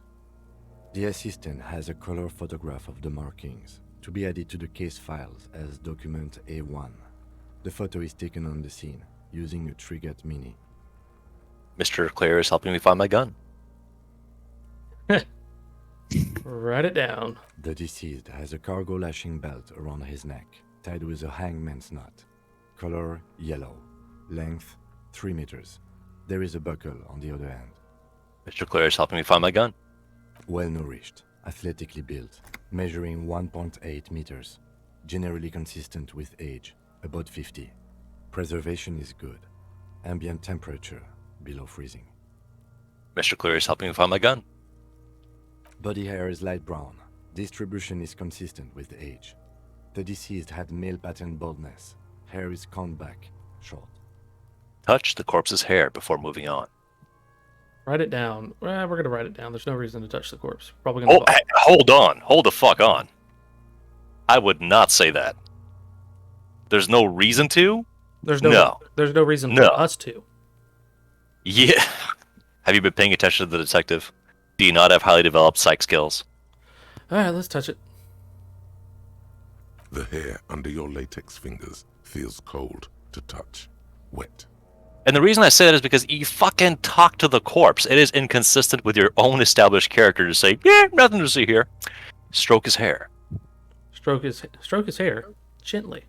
The assistant has a color photograph of the markings, to be added to the case files as document A1. The photo is taken on the scene, using a Trigat Mini.
Mr. Clare is helping me find my gun.
Write it down.
The deceased has a cargo lashing belt around his neck, tied with a hangman's knot. Color yellow. Length 3 meters. There is a buckle on the other end.
Mr. Clare is helping me find my gun.
Well nourished, athletically built, measuring 1.8 meters. Generally consistent with age, about 50. Preservation is good. Ambient temperature below freezing.
Mr. Clare is helping me find my gun.
Body hair is light brown. Distribution is consistent with age. The deceased had male pattern baldness. Hair is combed back, short.
Touch the corpse's hair before moving on.
Write it down. We're going to write it down. There's no reason to touch the corpse. Probably going to...
Oh, hey, hold on. Hold the fuck on. I would not say that. There's no reason to?
There's no reason for us to.
Yeah. Have you been paying attention to the detective? Do you not have highly developed psych skills?
Alright, let's touch it.
The hair under your latex fingers feels cold to touch. Wet.
And the reason I say that is because you fucking talk to the corpse. It is inconsistent with your own established character to say, yeah, nothing to see here. Stroke his hair.
Stroke his hair. Gently.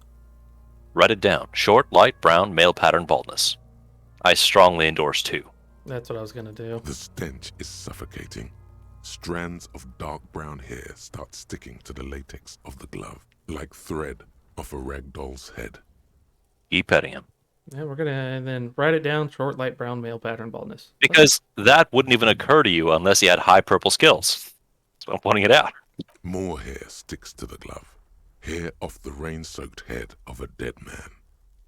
Write it down. Short, light brown, male pattern baldness. I strongly endorse 2.
That's what I was going to do.
The stench is suffocating. Strands of dark brown hair start sticking to the latex of the glove, like thread off a rag doll's head.
Keep petting him.
Yeah, we're going to then write it down. Short, light brown, male pattern baldness.
Because that wouldn't even occur to you unless you had high purple skills. So I'm pointing it out.
More hair sticks to the glove. Hair off the rain-soaked head of a dead man.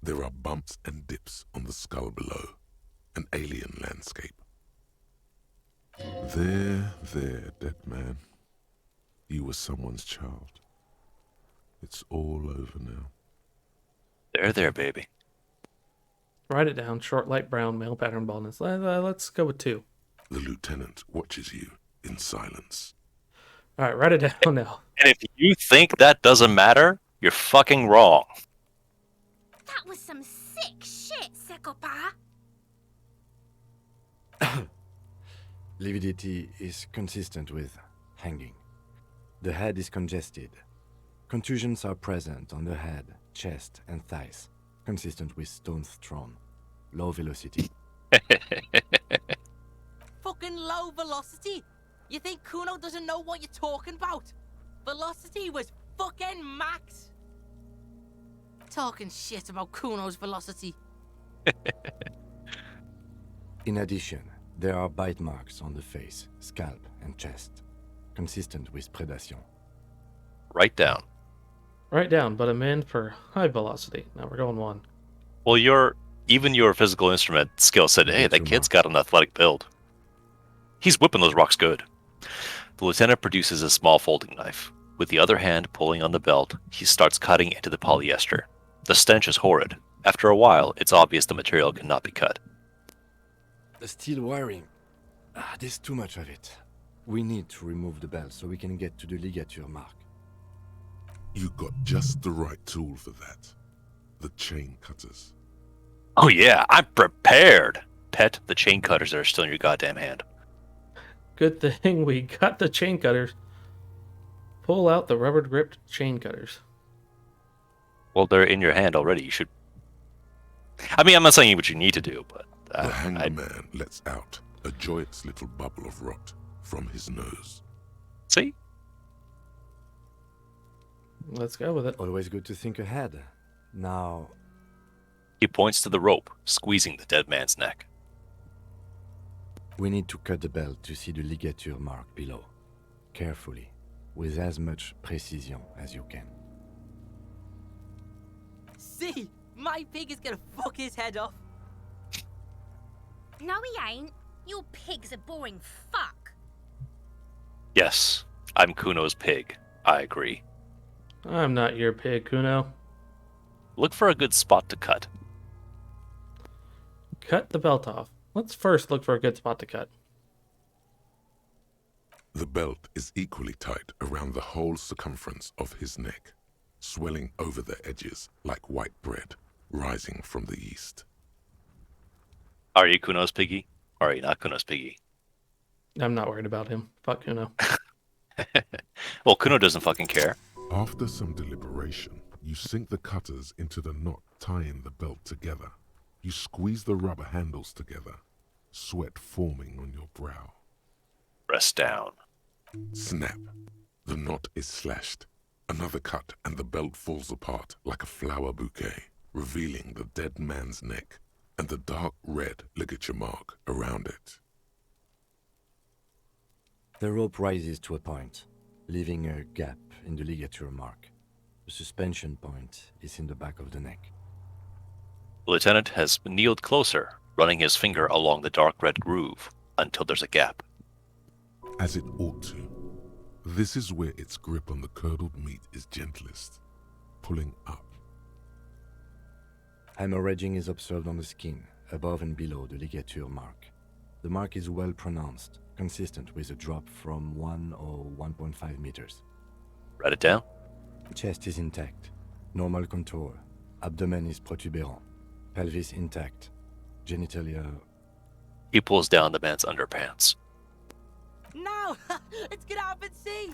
There are bumps and dips on the skull below. An alien landscape. There, dead man. You were someone's child. It's all over now.
There, baby.
Write it down. Short, light brown, male pattern baldness. Let's go with 2.
The lieutenant watches you in silence.
Alright, write it down now.
And if you think that doesn't matter, you're fucking wrong.
That was some sick shit, Sekopa.
Lividity is consistent with hanging. The head is congested. Contusions are present on the head, chest, and thighs, consistent with stones thrown. Low velocity.
Fucking low velocity? You think Kuno doesn't know what you're talking about? Velocity was fucking max. Talking shit about Kuno's velocity.
In addition, there are bite marks on the face, scalp, and chest, consistent with predation.
Write down.
Write down, but amend for high velocity. Now we're going 1.
Well, even your physical instrument skill said, hey, that kid's got an athletic build. He's whipping those rocks good. The lieutenant produces a small folding knife. With the other hand pulling on the belt, he starts cutting into the polyester. The stench is horrid. After a while, it's obvious the material cannot be cut.
The steel wiring. There's too much of it. We need to remove the belt so we can get to the ligature mark.
You got just the right tool for that. The chain cutters.
Oh yeah, I'm prepared. Pet the chain cutters that are still in your goddamn hand.
Good thing we got the chain cutters. Pull out the rubber gripped chain cutters.
Well, they're in your hand already. You should. I mean, I'm not saying what you need to do, but
The hangman lets out a joyous little bubble of rot from his nose.
See?
Let's go with it.
Always good to think ahead. Now,
He points to the rope, squeezing the dead man's neck.
we need to cut the belt to see the ligature mark below. Carefully, with as much precision as you can.
See, my pig is gonna fuck his head off.
No, he ain't. Your pig's a boring fuck.
Yes, I'm Kuno's pig. I agree.
I'm not your pig, Kuno.
Look for a good spot to cut.
Cut the belt off. Let's first look for a good spot to cut.
The belt is equally tight around the whole circumference of his neck, swelling over the edges like white bread rising from the east.
Are you Kuno's piggy? Or are you not Kuno's piggy?
I'm not worried about him. Fuck Kuno.
Well, Kuno doesn't fucking care.
After some deliberation, you sink the cutters into the knot tying the belt together. You squeeze the rubber handles together, sweat forming on your brow.
Rest down.
Snap. The knot is slashed. Another cut and the belt falls apart like a flower bouquet, revealing the dead man's neck and the dark red ligature mark around it.
The rope rises to a point, leaving a gap in the ligature mark. The suspension point is in the back of the neck.
The lieutenant has kneeled closer, running his finger along the dark red groove until there's a gap.
As it ought to. This is where its grip on the curdled meat is gentlest, pulling up.
Hemorrhaging is observed on the skin, above and below the ligature mark. The mark is well pronounced, consistent with a drop from 1 or 1.5 meters.
Write it down.
Chest is intact, normal contour. Abdomen is protuberant, pelvis intact, genitalia.
He pulls down the man's underpants.
No! It's gonna happen, see!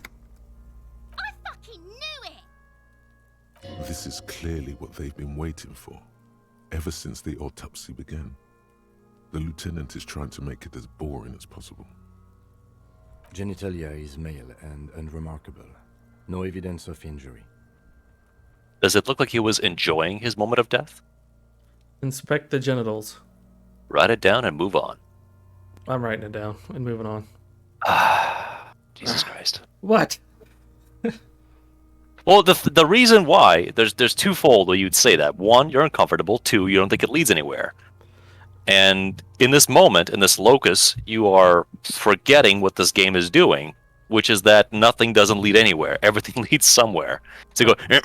I fucking knew it!
This is clearly what they've been waiting for, ever since the autopsy began. The lieutenant is trying to make it as boring as possible.
Genitalia is male and unremarkable. No evidence of injury.
Does it look like he was enjoying his moment of death?
Inspect the genitals.
Write it down and move on.
I'm writing it down and moving on.
Jesus Christ.
What?
Well, the reason why, there's twofold where you'd say that. One, you're uncomfortable. Two, you don't think it leads anywhere. And in this moment, in this locus, you are forgetting what this game is doing, which is that nothing doesn't lead anywhere. Everything leads somewhere. So you go,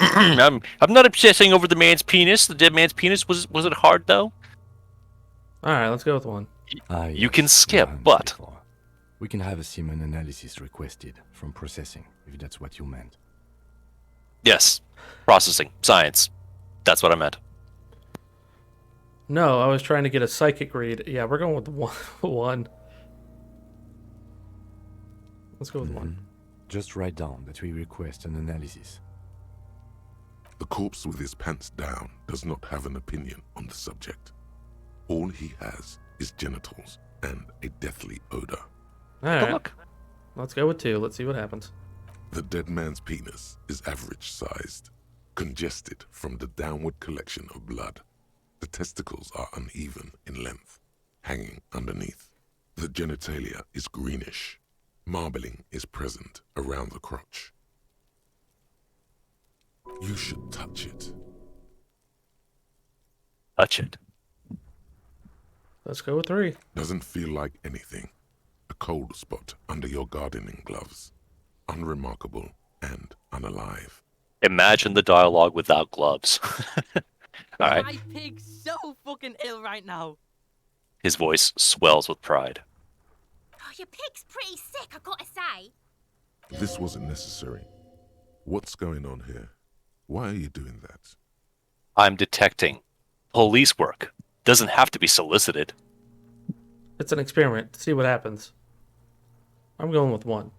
I'm not obsessing over the man's penis. The dead man's penis. Was it hard, though?
All right, let's go with 1.
You can skip, but...
We can have a semen analysis requested from processing, if that's what you meant.
Yes. Processing. Science. That's what I meant.
No, I was trying to get a psychic read. Yeah, we're going with 1. Let's go with one.
Just write down that we request an analysis.
The corpse with his pants down does not have an opinion on the subject. All he has is genitals and a deathly odor.
All right. Let's go with 2. Let's see what happens.
The dead man's penis is average-sized, congested from the downward collection of blood. The testicles are uneven in length, hanging underneath. The genitalia is greenish. Marbling is present around the crotch. You should touch it.
Touch it.
Let's go with 3.
Doesn't feel like anything. A cold spot under your gardening gloves. Unremarkable and unalive.
Imagine the dialogue without gloves. All right.
My pig's so fucking ill right now.
His voice swells with pride.
Oh, your pig's pretty sick, I gotta say.
This wasn't necessary. What's going on here? Why are you doing that?
I'm detecting. Police work. Doesn't have to be solicited.
It's an experiment. See what happens. I'm going with 1.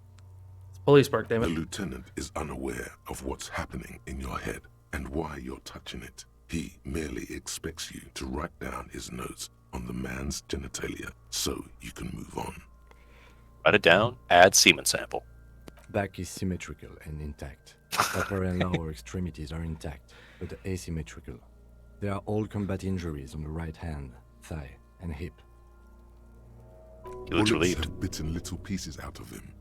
It's police work, damn
The
it.
lieutenant is unaware of what's happening in your head and why you're touching it. He merely expects you to write down his notes on the man's genitalia so you can move on.
Write it down, add semen sample.
Back is symmetrical and intact. Upper and lower extremities are intact, but asymmetrical. There are all combat injuries on the right hand, thigh, and hip.
He looks
Bullets
relieved.
have bitten little pieces out of him.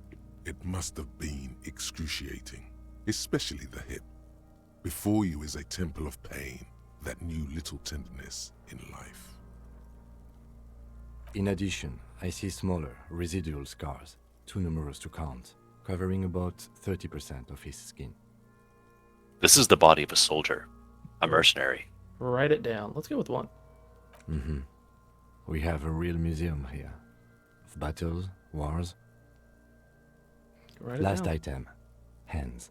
It must have been excruciating, especially the hip. Before you is a temple of pain that knew little tenderness in life.
In addition, I see smaller, residual scars, too numerous to count, covering about 30% of his skin.
This is the body of a soldier, a mercenary.
Write it down. Let's go with 1.
We have a real museum here. Of battles, wars.
Write it
Last
down.
item, hands.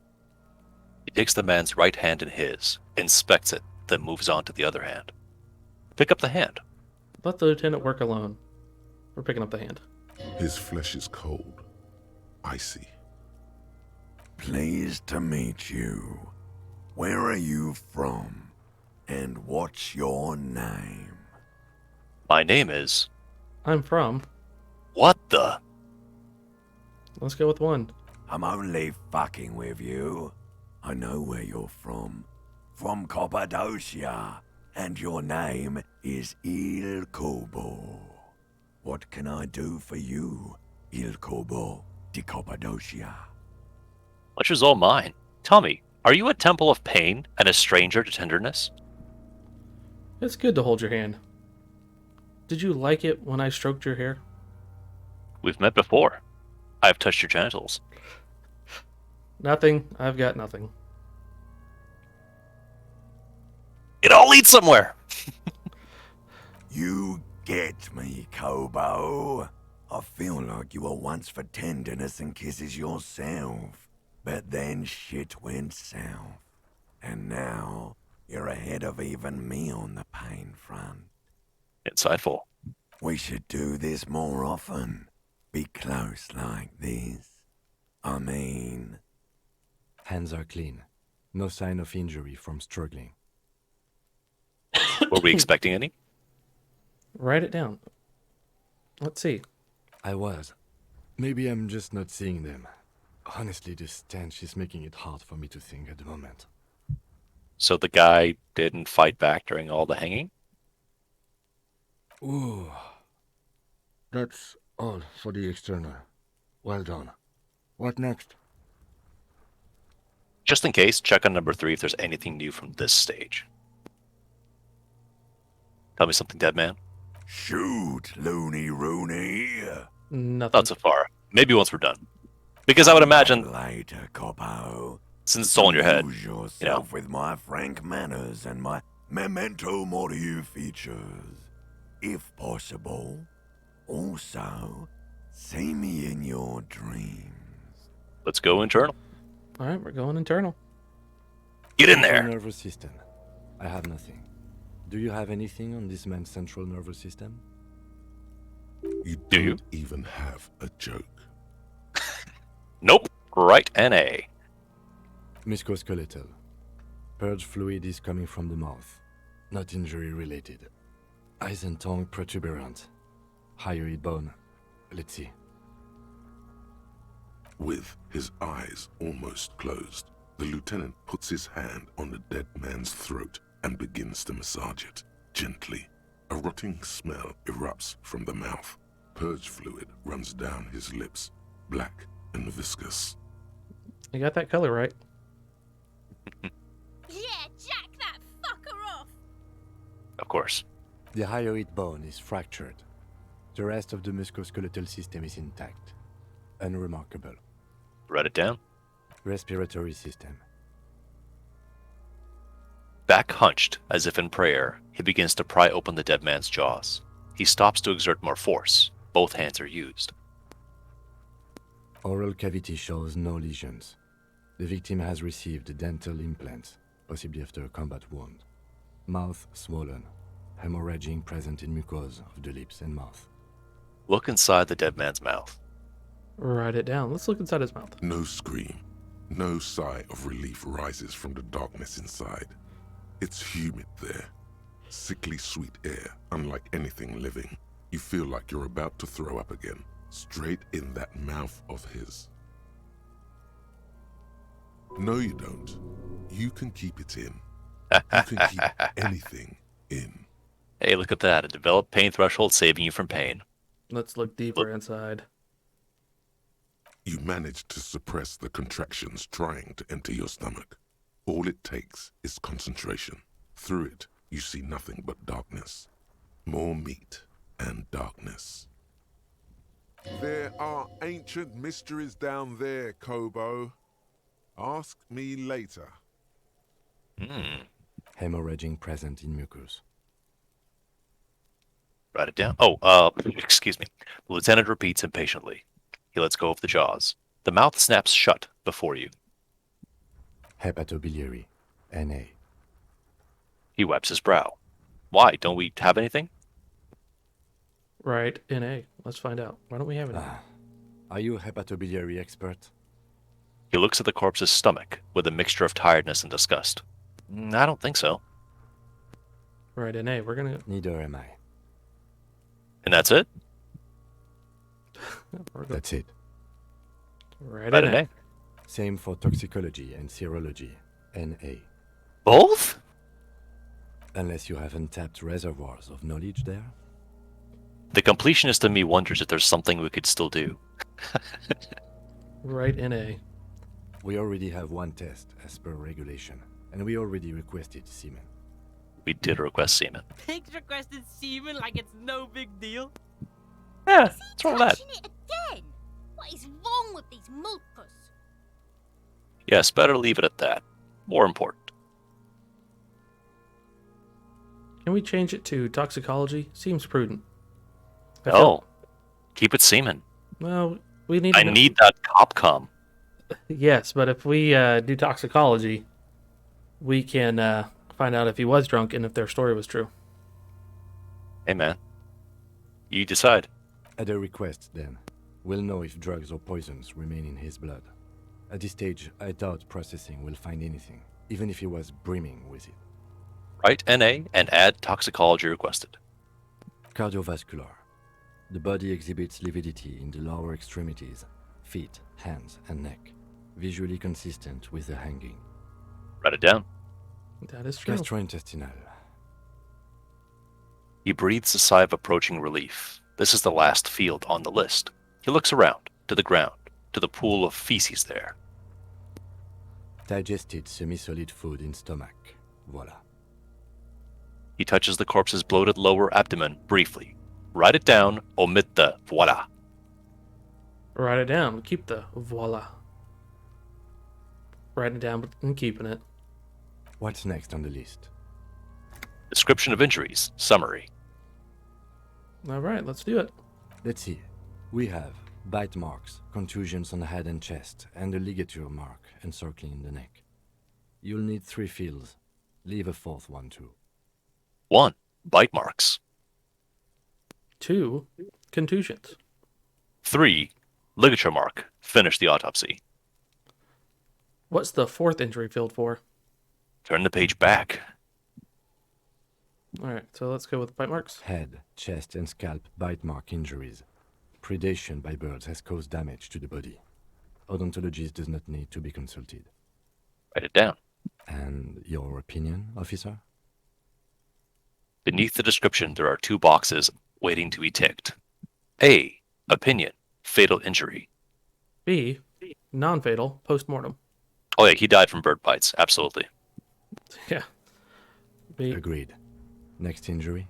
He takes the man's right hand in his, inspects it, then moves on to the other hand. Pick up the hand.
Let the lieutenant work alone. We're picking up the hand.
His flesh is cold, icy.
Pleased to meet you. Where are you from? And what's your name?
My name is...
I'm from.
What the?
Let's go with 1.
I'm only fucking with you. I know where you're from. From Cappadocia. And your name is Il Kobo. What can I do for you, Il Kobo di Cappadocia?
Pleasure's all mine. Tell me, are you a temple of pain and a stranger to tenderness?
It's good to hold your hand. Did you like it when I stroked your hair?
We've met before. I've touched your genitals.
Nothing. I've got nothing.
It all leads somewhere.
You get me, Kobo. I feel like you were once for tenderness and kisses yourself. But then shit went south. And now you're ahead of even me on the pain front.
Insightful.
We should do this more often. Be close like this. I mean...
Hands are clean. No sign of injury from struggling.
Were we expecting any?
Write it down. Let's see.
I was. Maybe I'm just not seeing them. Honestly, this stench is making it hard for me to think at the moment.
So the guy didn't fight back during all the hanging?
Ooh. That's all for the external. Well done. What next?
Just in case, check on number 3 if there's anything new from this stage. Tell me something, dead man.
Shoot, loony rooney.
Nothing.
Not so far. Maybe once we're done. Because I would imagine,
Later, Copo.
since it's all in your head,
Lose
you know.
yourself with my frank manners and my memento mori features. If possible. Also, see me in your dreams.
Let's go internal.
All right, we're going internal.
Get in
Central
there.
Nervous system. I have nothing. Do you have anything on this man's central nervous system?
You don't even have a joke.
Nope. Right, NA.
Musculoskeletal. Purge fluid is coming from the mouth. Not injury related. Eyes and tongue protuberant. Hyoid bone. Let's see.
With his eyes almost closed, the lieutenant puts his hand on the dead man's throat and begins to massage it, gently. A rotting smell erupts from the mouth. Purge fluid runs down his lips, black and viscous.
You got that color right.
Yeah, jack that fucker off!
Of course.
The hyoid bone is fractured. The rest of the musculoskeletal system is intact. Unremarkable.
Write it down.
Respiratory system.
Back hunched, as if in prayer, he begins to pry open the dead man's jaws. He stops to exert more force. Both hands are used.
Oral cavity shows no lesions. The victim has received dental implants, possibly after a combat wound. Mouth swollen. Hemorrhaging present in mucosa of the lips and mouth.
Look inside the dead man's mouth.
Write it down. Let's look inside his mouth.
No scream. No sigh of relief rises from the darkness inside. It's humid there. Sickly sweet air, unlike anything living. You feel like you're about to throw up again, straight in that mouth of his. No, you don't. You can keep it in. You can keep anything in.
Hey, look at that. A developed pain threshold saving you from pain.
Let's look deeper inside.
You manage to suppress the contractions trying to enter your stomach. All it takes is concentration. Through it, you see nothing but darkness. More meat and darkness.
There are ancient mysteries down there, Kobo. Ask me later.
Hemorrhaging present in mucus.
Write it down. Excuse me. The lieutenant repeats impatiently. He lets go of the jaws. The mouth snaps shut before you.
Hepatobiliary. NA.
He wipes his brow. Why? Don't we have anything?
Right, NA. Let's find out. Why don't we have it?
Are you a hepatobiliary expert?
He looks at the corpse's stomach with a mixture of tiredness and disgust. I don't think so.
Right, NA. We're gonna.
Neither am I.
And that's it?
That's it.
Right,
Right,
NA.
NA.
Same for toxicology and serology. NA.
Both?
Unless you have untapped reservoirs of knowledge there.
The completionist in me wonders if there's something we could still do.
Right, NA.
We already have one test as per regulation, and we already requested semen.
We did request semen.
Pigs requested semen like it's no big deal.
Yeah, what's wrong with that?
Touching it again? What is wrong with these mulpus?
Yes, better leave it at that. More important.
Can we change it to toxicology? Seems prudent.
No. Keep it semen.
Well, we need.
I need that cop cum.
Yes, but if we do toxicology, we can find out if he was drunk and if their story was true.
Hey, man. You decide.
At a request, then, we'll know if drugs or poisons remain in his blood. At this stage, I doubt processing will find anything, even if he was brimming with it.
Write NA and add toxicology requested.
Cardiovascular. The body exhibits lividity in the lower extremities, feet, hands, and neck, visually consistent with the hanging.
Write it down.
That is true.
Gastrointestinal.
He breathes a sigh of approaching relief. This is the last field on the list. He looks around, to the ground, to the pool of feces there.
Digested semi-solid food in stomach. Voila.
He touches the corpse's bloated lower abdomen briefly. Write it down, omit the voila.
Write it down. Keep the voila. Writing it down and keeping it.
What's next on the list?
Description of injuries. Summary.
All right, let's do it.
Let's see. We have bite marks, contusions on the head and chest, and a ligature mark encircling the neck. You'll need 3 fields. Leave a 4th one too.
1. Bite marks.
2. Contusions.
3. Ligature mark. Finish the autopsy.
What's the fourth injury field for?
Turn the page back.
All right, so let's go with bite marks.
Head, chest, and scalp bite mark injuries. Predation by birds has caused damage to the body. Odontologist does not need to be consulted.
Write it down.
And your opinion, officer?
Beneath the description, there are 2 boxes waiting to be ticked. A. Opinion. Fatal injury.
B. Non-fatal post-mortem.
Oh, yeah, he died from bird bites. Absolutely.
Yeah. B.
Agreed. Next injury?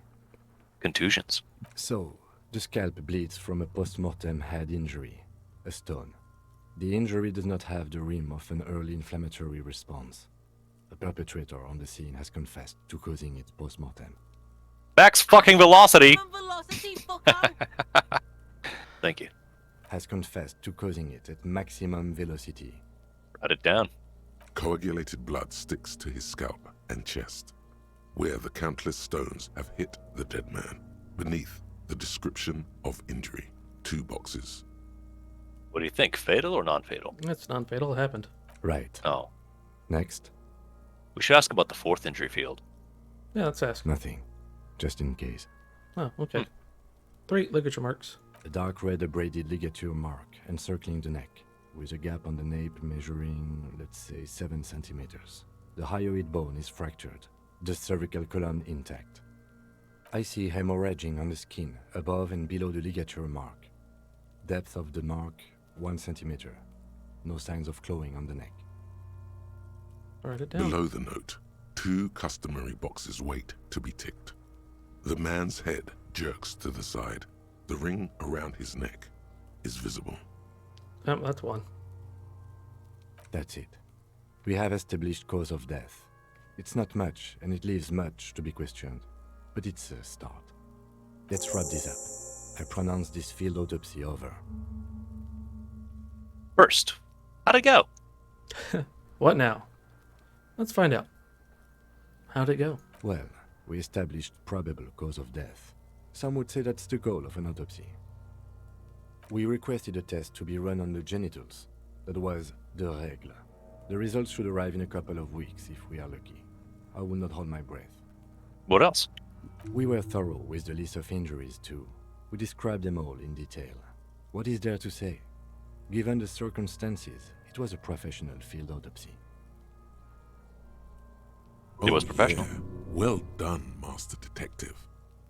Contusions.
So, the scalp bleeds from a post-mortem head injury, a stone. The injury does not have the rim of an early inflammatory response. The perpetrator on the scene has confessed to causing it post-mortem.
Max fucking velocity! Thank you.
Has confessed to causing it at maximum velocity.
Write it down.
Coagulated blood sticks to his scalp and chest, where the countless stones have hit the dead man. Beneath the description of injury, 2 boxes.
What do you think? Fatal or non-fatal?
That's non-fatal. It happened.
Right.
Oh.
Next?
We should ask about the 4th injury field.
Yeah, let's ask.
Nothing. Just in case.
Oh, okay. 3 ligature marks.
A dark red abraded ligature mark encircling the neck, with a gap on the nape measuring, let's say, 7 centimeters. The hyoid bone is fractured, the cervical column intact. I see hemorrhaging on the skin, above and below the ligature mark. Depth of the mark, 1 centimeter. No signs of clawing on the neck.
Write it down.
Below the note, 2 customary boxes wait to be ticked. The man's head jerks to the side. The ring around his neck is visible.
Oh, that's 1.
That's it. We have established cause of death. It's not much, and it leaves much to be questioned. But it's a start. Let's wrap this up. I pronounce this field autopsy over.
First, how'd it go?
What now? Let's find out. How'd it go?
Well, we established probable cause of death. Some would say that's the goal of an autopsy. We requested a test to be run on the genitals. That was the règle. The results should arrive in a couple of weeks if we are lucky. I will not hold my breath.
What else?
We were thorough with the list of injuries too. We described them all in detail. What is there to say? Given the circumstances, it was a professional field autopsy.
It was professional.
Yeah. Well done, Master Detective.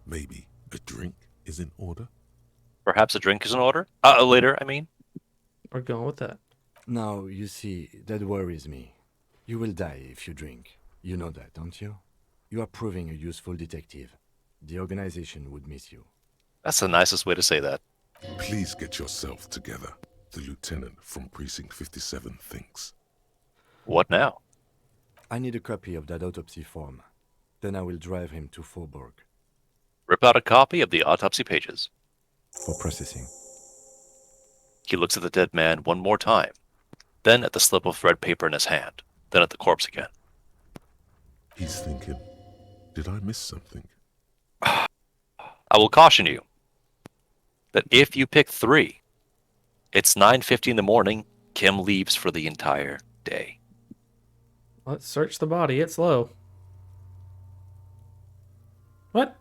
Maybe a drink is in order?
Perhaps a drink is in order? Later, I mean.
We're going with that.
Now, you see, that worries me. You will die if you drink. You know that, don't you? You are proving a useful detective. The organization would miss you.
That's the nicest way to say that.
Please get yourself together. The lieutenant from Precinct 57 thinks.
What now?
I need a copy of that autopsy form. Then I will drive him to Faubourg.
Rip out a copy of the autopsy pages.
For processing.
He looks at the dead man one more time, then at the slip of red paper in his hand, then at the corpse again.
He's thinking, did I miss something?
I will caution you that if you pick 3, it's 9:50 in the morning, Kim leaves for the entire day.
Let's search the body. It's low. What?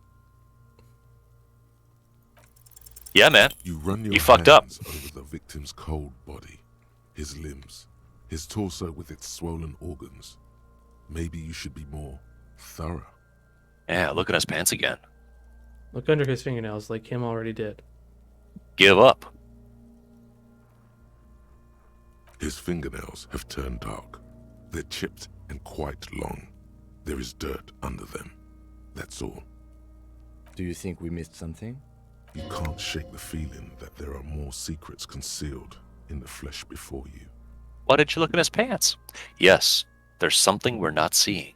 Yeah, man.
You run your
You fucked up.
hands over the victim's cold body, his limbs, his torso with its swollen organs. Maybe you should be more thorough.
Yeah, look at his pants again.
Look under his fingernails like Kim already did.
Give up.
His fingernails have turned dark. They're chipped and quite long. There is dirt under them. That's all.
Do you think we missed something?
You can't shake the feeling that there are more secrets concealed in the flesh before you.
Why did you look at his pants? Yes, there's something we're not seeing.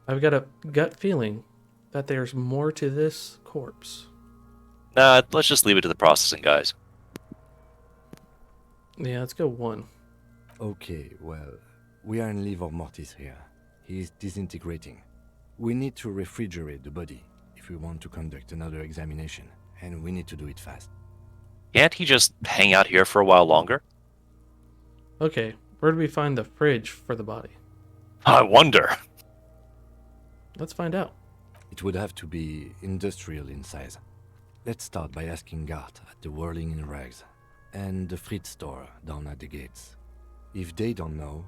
I've got a gut feeling that there's more to this corpse.
Nah, let's just leave it to the processing guys.
Yeah, let's go 1.
Okay, well, we are in livor mortis here. He is disintegrating. We need to refrigerate the body if we want to conduct another examination, and we need to do it fast.
Can't he just hang out here for a while longer?
Okay, where do we find the fridge for the body?
I wonder.
Let's find out.
It would have to be industrial in size. Let's start by asking Gart at the Whirling in Rags and the Fritz store down at the gates. If they don't know,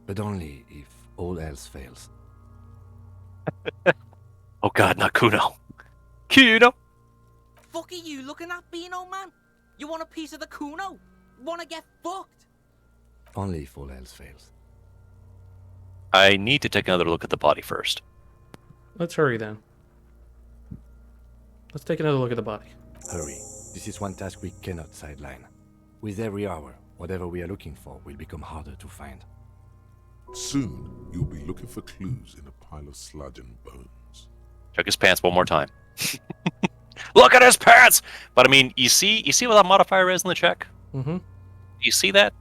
but only if all else fails.
Oh god, not Kuno. Kuno!
Fuck are you looking at, Beano, man? You want a piece of the Kuno? Wanna get fucked?
Only if all else fails.
I need to take another look at the body first.
Let's hurry then. Let's take another look at the body.
Hurry. This is one task we cannot sideline. With every hour, whatever we are looking for will become harder to find.
Soon, you'll be looking for clues in a pile of sludge and bones.
Check his pants one more time. Look at his pants! But I mean, you see what that modifier is in the check?
Mm-hmm.
You see that?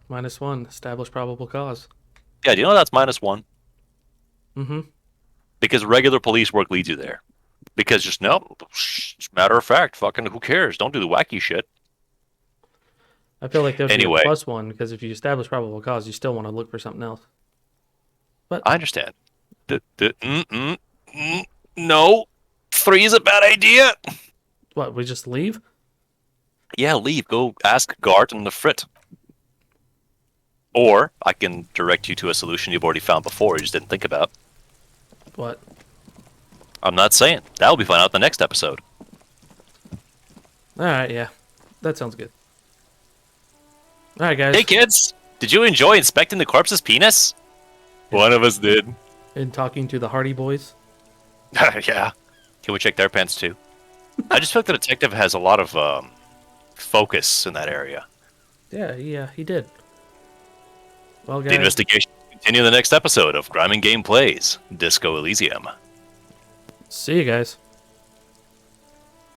-1, establish probable cause.
Yeah, do you know that's -1?
Mm-hmm.
Because regular police work leads you there. Because just, no, matter of fact, fucking who cares? Don't do the wacky shit.
I feel like that would
Anyway.
be a +1, because if you establish probable cause, you still want to look for something else. But
I understand. No. 3 is a bad idea.
what, we just leave?
Yeah, leave. Go ask Gart and the Frit. Or I can direct you to a solution you've already found before, you just didn't think about.
What?
I'm not saying. That'll be found out in the next episode.
Alright, yeah. That sounds good. Alright, guys.
Hey, kids! Did you enjoy inspecting the corpse's penis? One of us did.
And talking to the Hardy Boys.
Yeah. Can we check their pants, too? I just feel like the detective has a lot of focus in that area.
Yeah, he did. Well, guys.
The investigation will continue in the next episode of Grime and Game Plays, Disco Elysium.
See you guys.